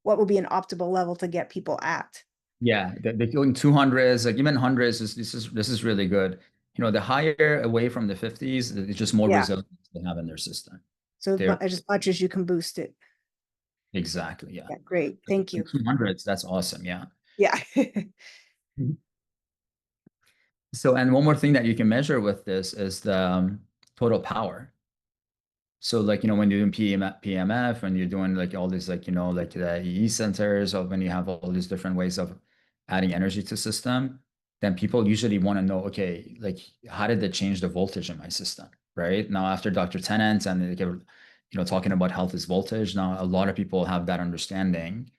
would be an optimal level to get people at? Yeah, they're going 200s, like even hundreds. This is really good. The higher away from the 50s, it's just more resilience they have in their system. So as much as you can boost it. Exactly. Yeah. Great. Thank you. 200s. That's awesome. Yeah. Yeah. So, and one more thing that you can measure with this is the total power. So like, when you're doing PMF, when you're doing like all these, like, like the EE centers, or when you have all these different ways of adding energy to system, then people usually want to know, okay, like how did they change the voltage in my system, right? Now, after Dr. Tennant and talking about health is voltage, now a lot of people have that understanding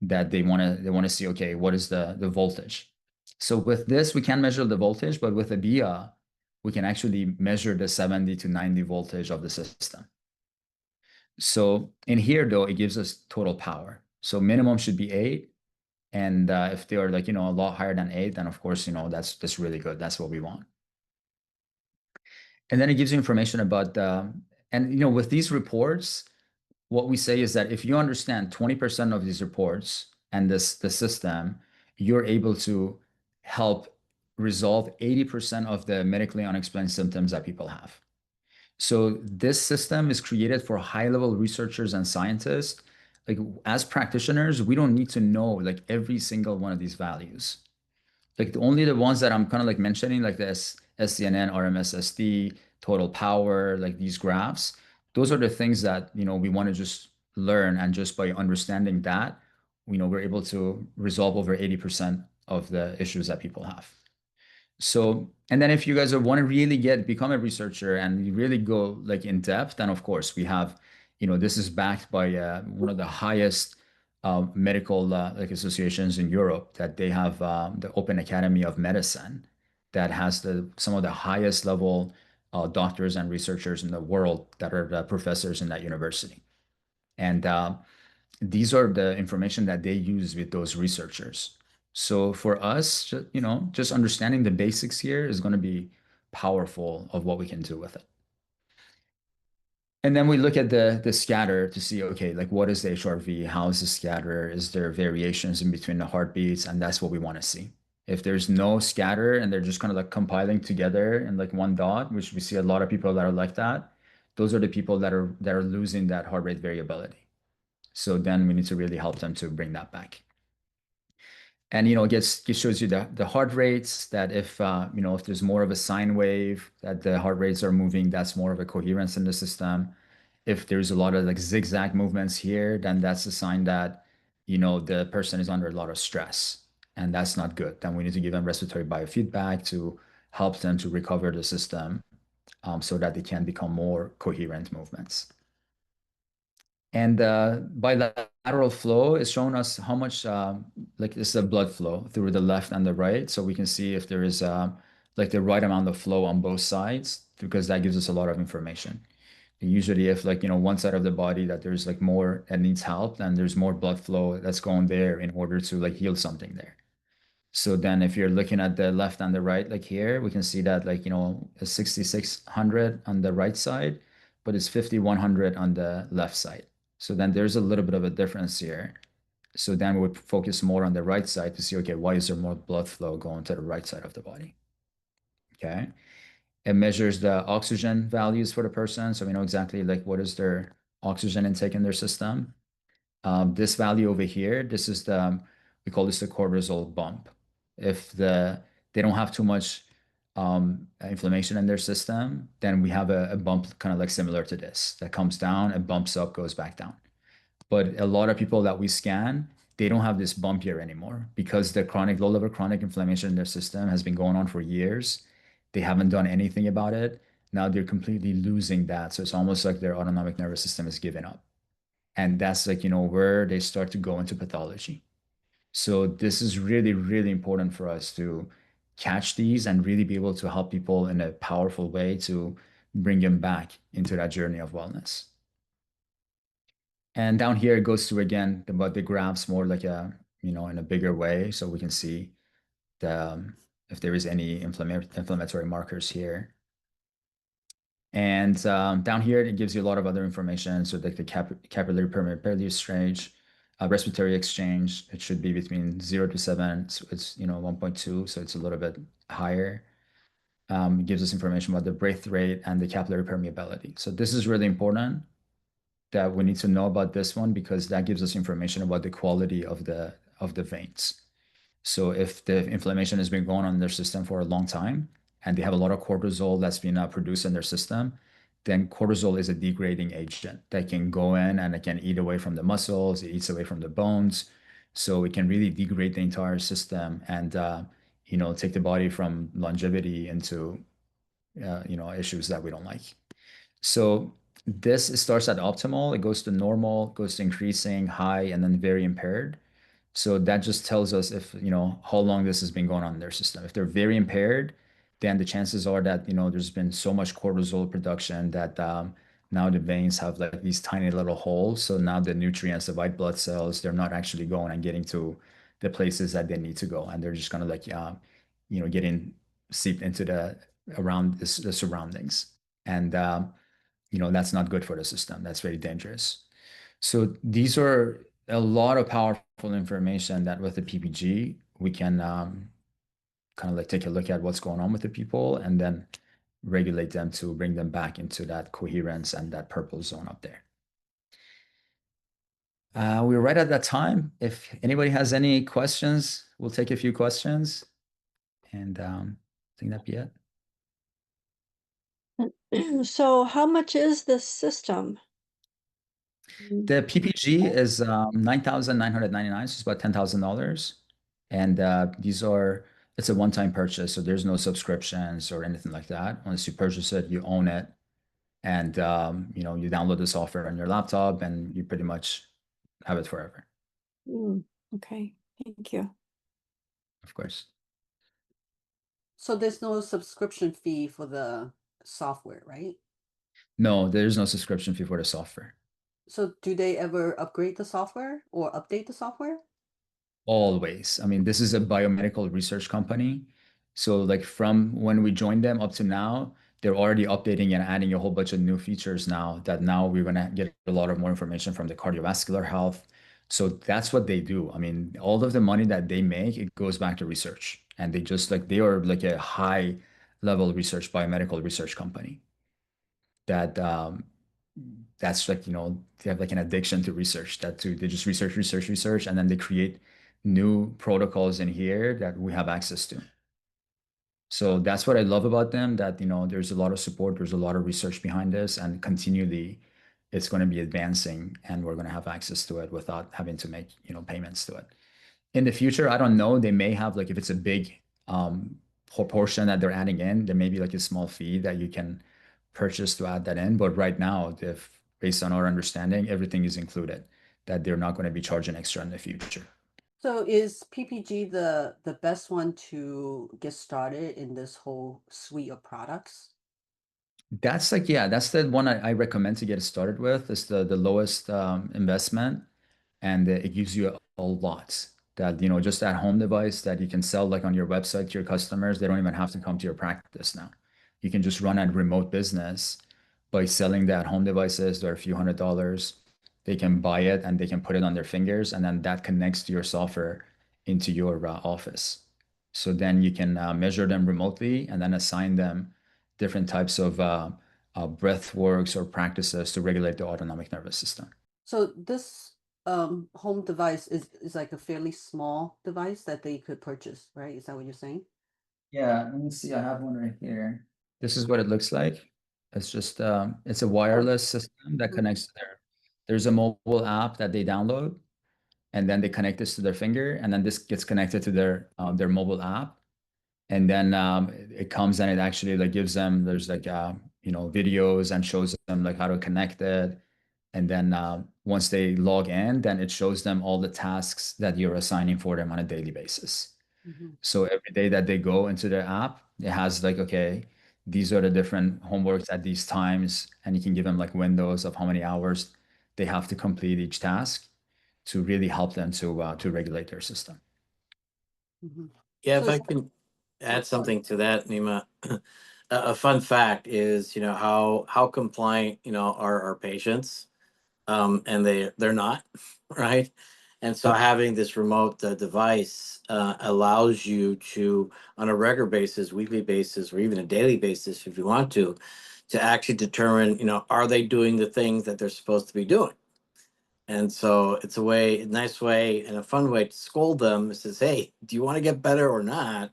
that they want to see, okay, what is the voltage? So with this, we can measure the voltage, but with a BIA, we can actually measure the 70 to 90 voltage of the system. So in here, though, it gives us total power. So minimum should be 8. And if they are like, a lot higher than 8, then of course, that's really good. That's what we want. And then it gives you information about, and with these reports, what we say is that if you understand 20% of these reports and the system, you're able to help resolve 80% of the medically unexplained symptoms that people have. So this system is created for high-level researchers and scientists. Like as practitioners, we don't need to know like every single one of these values. Like only the ones that I'm kind of like mentioning, like the SDNN, RMSSD, total power, like these graphs, those are the things that, we want to just learn. And just by understanding that, we're able to resolve over 80% of the issues that people have. So, and then if you guys want to really become a researcher and you really go like in depth, then of course we have, this is backed by one of the highest medical like associations in Europe, that they have the Open Academy of Medicine that has some of the highest level doctors and researchers in the world that are the professors in that university. And these are the information that they use with those researchers. So for us, just understanding the basics here is going to be powerful of what we can do with it. And then we look at the scatter to see, okay, like what is the HRV? How is the scatter? Is there variations in between the heartbeats? And that's what we want to see. If there's no scatter and they're just kind of like compiling together in like one dot, which we see a lot of people that are like that, those are the people that are losing that heart rate variability. So then we need to really help them to bring that back. And it shows you the heart rates, that if if there's more of a sine wave, that the heart rates are moving, that's more of a coherence in the system. If there's a lot of like zigzag movements here, then that's a sign that the person is under a lot of stress, and that's not good. Then we need to give them respiratory biofeedback to help them to recover the system, so that they can become more coherent movements. And bilateral flow is showing us how much like this is a blood flow through the left and the right. So we can see if there is like the right amount of flow on both sides, because that gives us a lot of information. And usually if like, one side of the body that there's like more that needs help, then there's more blood flow that's going there in order to like heal something there. So then if you're looking at the left and the right, like here, we can see that like, it's 6,600 on the right side, but it's 5,100 on the left side. So then there's a little bit of a difference here. So then we would focus more on the right side to see, okay, why is there more blood flow going to the right side of the body? Okay. It measures the oxygen values for the person. So we know exactly like what is their oxygen intake in their system. This value over here, we call this the cortisol bump. If they don't have too much inflammation in their system, then we have a bump kind of like similar to this that comes down and bumps up, goes back down. But a lot of people that we scan, they don't have this bump here anymore, because the low level chronic inflammation in their system has been going on for years. They haven't done anything about it. Now they're completely losing that. So it's almost like their autonomic nervous system is giving up. And that's like, where they start to go into pathology. So this is really, really important for us to catch these and really be able to help people in a powerful way to bring them back into that journey of wellness. And down here, it goes through again about the graphs more like in a bigger way. So we can see if there is any inflammatory markers here. And down here, it gives you a lot of other information. So like the capillary permeability stage, respiratory exchange, it should be between 0 to 7. So it's 1.2, so it's a little bit higher. It gives us information about the breath rate and the capillary permeability. So this is really important that we need to know about this one, because that gives us information about the quality of the veins. So if the inflammation has been going on in their system for a long time and they have a lot of cortisol that's been produced in their system, then cortisol is a degrading agent that can go in and it can eat away from the muscles, it eats away from the bones. So it can really degrade the entire system and take the body from longevity into issues that we don't like. So this starts at optimal, it goes to normal, goes to increasing, high, and then very impaired. So that just tells us if, how long this has been going on in their system. If they're very impaired, then the chances are that, there's been so much cortisol production that now the veins have like these tiny little holes. So now the nutrients, the white blood cells, they're not actually going and getting to the places that they need to go. And they're just kind of like, getting seeped into around the surroundings. And, that's not good for the system. That's very dangerous. So these are a lot of powerful information that with the PPG, we can kind of like take a look at what's going on with the people and then regulate them to bring them back into that coherence and that purple zone up there. We're right at that time. If anybody has any questions, we'll take a few questions. And I think that'd be it. So how much is this system? The PPG is 9,999, so it's about $10,000. And it's a one-time purchase, so there's no subscriptions or anything like that. Once you purchase it, you own it. And you download the software on your laptop and you pretty much have it forever. Okay, thank you. Of course. So there's no subscription fee for the software, right? No, there's no subscription fee for the software. So do they ever upgrade the software or update the software? Always. I mean, this is a biomedical research company. So like from when we joined them up to now, they're already updating and adding a whole bunch of new features now that now we're going to get a lot of more information from the cardiovascular health. So that's what they do. I mean, all of the money that they make, it goes back to research. And they are like a high level research, biomedical research company that that's like, they have like an addiction to research they just research, and then they create new protocols in here that we have access to. So that's what I love about them, that, there's a lot of support, there's a lot of research behind this, and continually it's going to be advancing and we're going to have access to it without having to make, payments to it. In the future, I don't know, they may have like, if it's a big proportion that they're adding in, there may be like a small fee that you can purchase to add that in. But right now, based on our understanding, everything is included, that they're not going to be charging extra in the future. So is PPG the best one to get started in this whole suite of products? That's the one I recommend to get started with. It's the lowest investment, and it gives you a lot. That, just that home device that you can sell like on your website to your customers. They don't even have to come to your practice now. You can just run a remote business by selling that home devices. They're a few $100s. They can buy it and they can put it on their fingers, and then that connects to your software into your office. So then you can measure them remotely and then assign them different types of breath works or practices to regulate the autonomic nervous system. So this home device is like a fairly small device that they could purchase, right? Is that what you're saying? Yeah, let me see. I have one right here. This is what it looks like. It's just it's a wireless system that connects to there's a mobile app that they download, and then they connect this to their finger, and then this gets connected to their mobile app, and then it comes and it actually like gives them, there's like videos and shows them like how to connect it, and then once they log in, then it shows them all the tasks that you're assigning for them on a daily basis. So every day that they go into their app, it has like, okay, these are the different homeworks at these times, and you can give them like windows of how many hours they have to complete each task to really help them to regulate their system. Yeah, So if I can add something to that, Nima, a fun fact is, how compliant, are our patients, and they're not, right? And so having this remote device allows you to, on a regular basis, weekly basis, or even a daily basis, if you want to actually determine, are they doing the things that they're supposed to be doing? And so it's a nice way and a fun way to scold them. It says, hey, do you want to get better or not?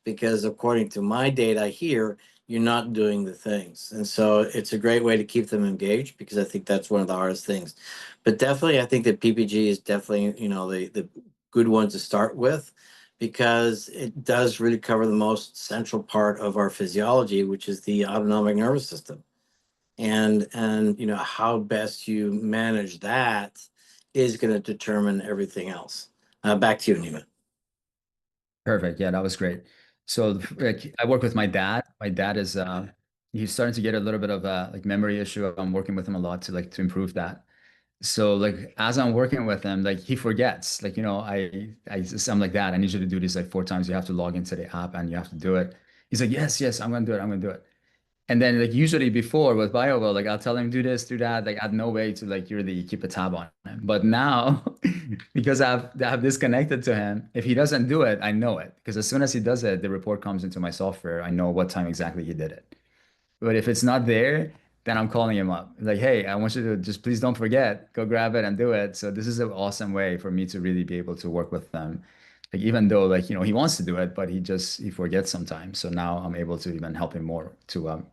Because according to my data here, you're not doing the things. And so it's a great way to keep them engaged, because I think that's one of the hardest things. But definitely, I think that PPG is definitely, the good one to start with, because it does really cover the most central part of our physiology, which is the autonomic nervous system. And how best you manage that is going to determine everything else. Back to you, Nima. Perfect. Yeah, that was great. So like, I work with my dad. My dad is he's starting to get a little bit of a like memory issue. I'm working with him a lot to improve that. So like as I'm working with him, like he forgets. Like, I'm like, Dad, I need you to do this like 4 times. You have to log into the app and you have to do it. He's like, yes, I'm gonna do it. I'm gonna do it. And then like usually before with BioWell, like I'll tell him do this, do that. Like I had no way to like really keep a tab on him. But now, because I've disconnected to him, if he doesn't do it, I know it. Because as soon as he does it, the report comes into my software. I know what time exactly he did it. But if it's not there, then I'm calling him up. Like, hey, I want you to just please don't forget, go grab it and do it. So this is an awesome way for me to really be able to work with them. Like even though like, you know, he wants to do it, but he forgets sometimes. So now I'm able to even help him more to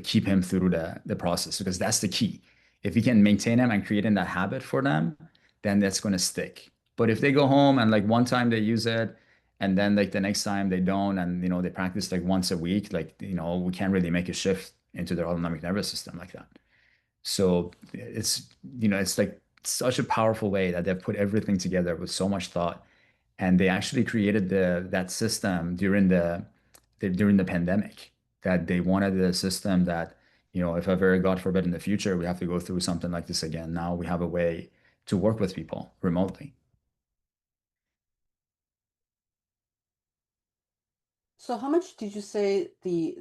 keep him through the process, because that's the key. If we can maintain him and creating that habit for them, then that's going to stick. But if they go home and like one time they use it, and then like the next time they don't, and you know they practice like once a week, like you know we can't really make a shift into their autonomic nervous system like that. So it's, you know, it's like such a powerful way that they've put everything together with so much thought, and they actually created that system during the pandemic, that they wanted a system that, you know, if ever God forbid in the future we have to go through something like this again, now we have a way to work with people remotely. So how much did you say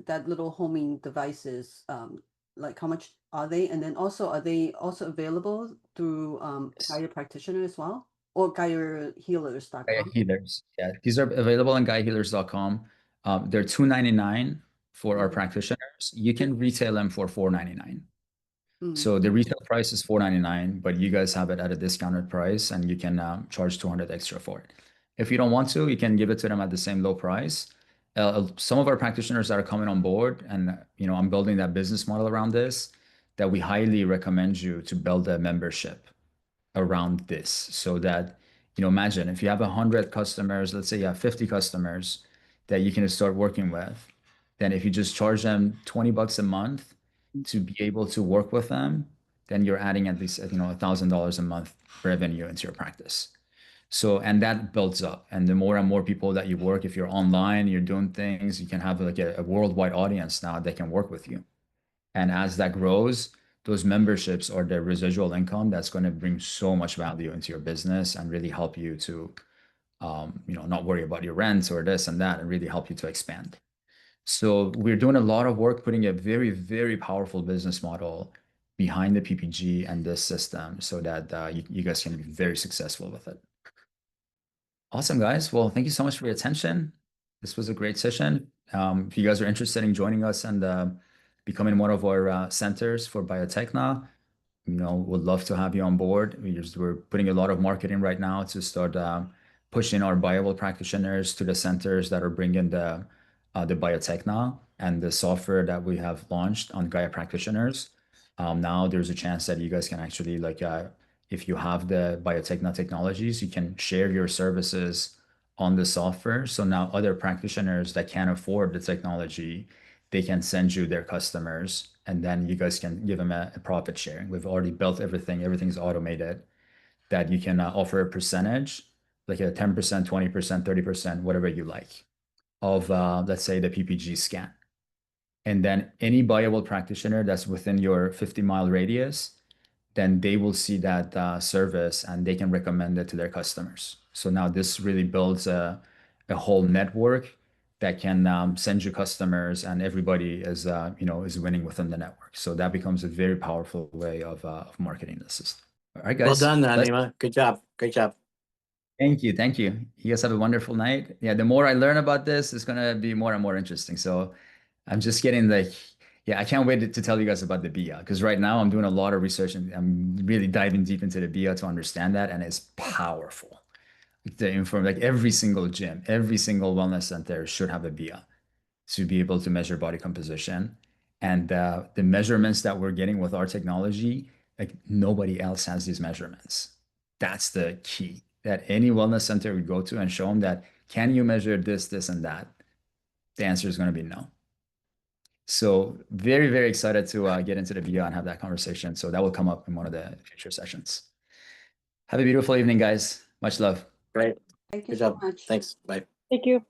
that little homing devices, like how much are they? And then also, are they also available through Gaia Practitioner as well? Or GaiaHealers.com? GaiaHealers. Yeah, these are available on GaiaHealers.com. They're $299 for our practitioners. You can retail them for $499. So the retail price is $499, but you guys have it at a discounted price, and you can charge 200 extra for it. If you don't want to, you can give it to them at the same low price. Some of our practitioners that are coming on board, and you know, I'm building that business model around this, that we highly recommend you to build a membership around this, so that, you know, imagine if you have 100 customers, let's say you have 50 customers that you can start working with, then if you just charge them $20 a month to be able to work with them, then you're adding at least, you know, $1,000 a month revenue into your practice. So, and that builds up, and the more and more people that you work, if you're online, you're doing things, you can have like a worldwide audience now that can work with you. And as that grows, those memberships are the residual income that's going to bring so much value into your business and really help you to, you know, not worry about your rents or this and that, and really help you to expand. So we're doing a lot of work putting a very, very powerful business model behind the PPG and this system, so that you guys can be very successful with it. Awesome, guys. Well, thank you so much for your attention. This was a great session. If you guys are interested in joining us and becoming one of our centers for Biotechna, you know, would love to have you on board. We're putting a lot of marketing right now to start pushing our BioWell practitioners to the centers that are bringing the Biotechna and the software that we have launched on Gaia practitioners. Now there's a chance that you guys can actually like, if you have the Biotechna technologies, you can share your services on the software. So now other practitioners that can't afford the technology, they can send you their customers, and then you guys can give them a profit sharing. We've already built everything. Everything's automated, that you can offer a percentage, like a 10%, 20%, 30%, whatever you like, of let's say the PPG scan. And then any BioWell practitioner that's within your 50-mile radius, then they will see that service and they can recommend it to their customers. So now this really builds a whole network that can send you customers, and everybody is, you know, is winning within the network. So that becomes a very powerful way of marketing the system. All right, guys. Well done, Nima. Good job. Great job. Thank you. Thank you. You guys have a wonderful night. Yeah, the more I learn about this, it's going to be more and more interesting. So I'm just getting like, yeah, I can't wait to tell you guys about the BIA, because right now I'm doing a lot of research and I'm really diving deep into the BIA to understand that. And it's powerful. The inform, like every single gym, every single wellness center should have a BIA to be able to measure body composition. And the measurements that we're getting with our technology, like nobody else has these measurements. That's the key, that any wellness center would go to and show them that, can you measure this, this, and that? The answer is going to be no. So very, very excited to get into the BIA and have that conversation. So that will come up in one of the future sessions. Have a beautiful evening, guys. Much love. Great. Thank you Good so job. much. Thanks. Bye. Thank you.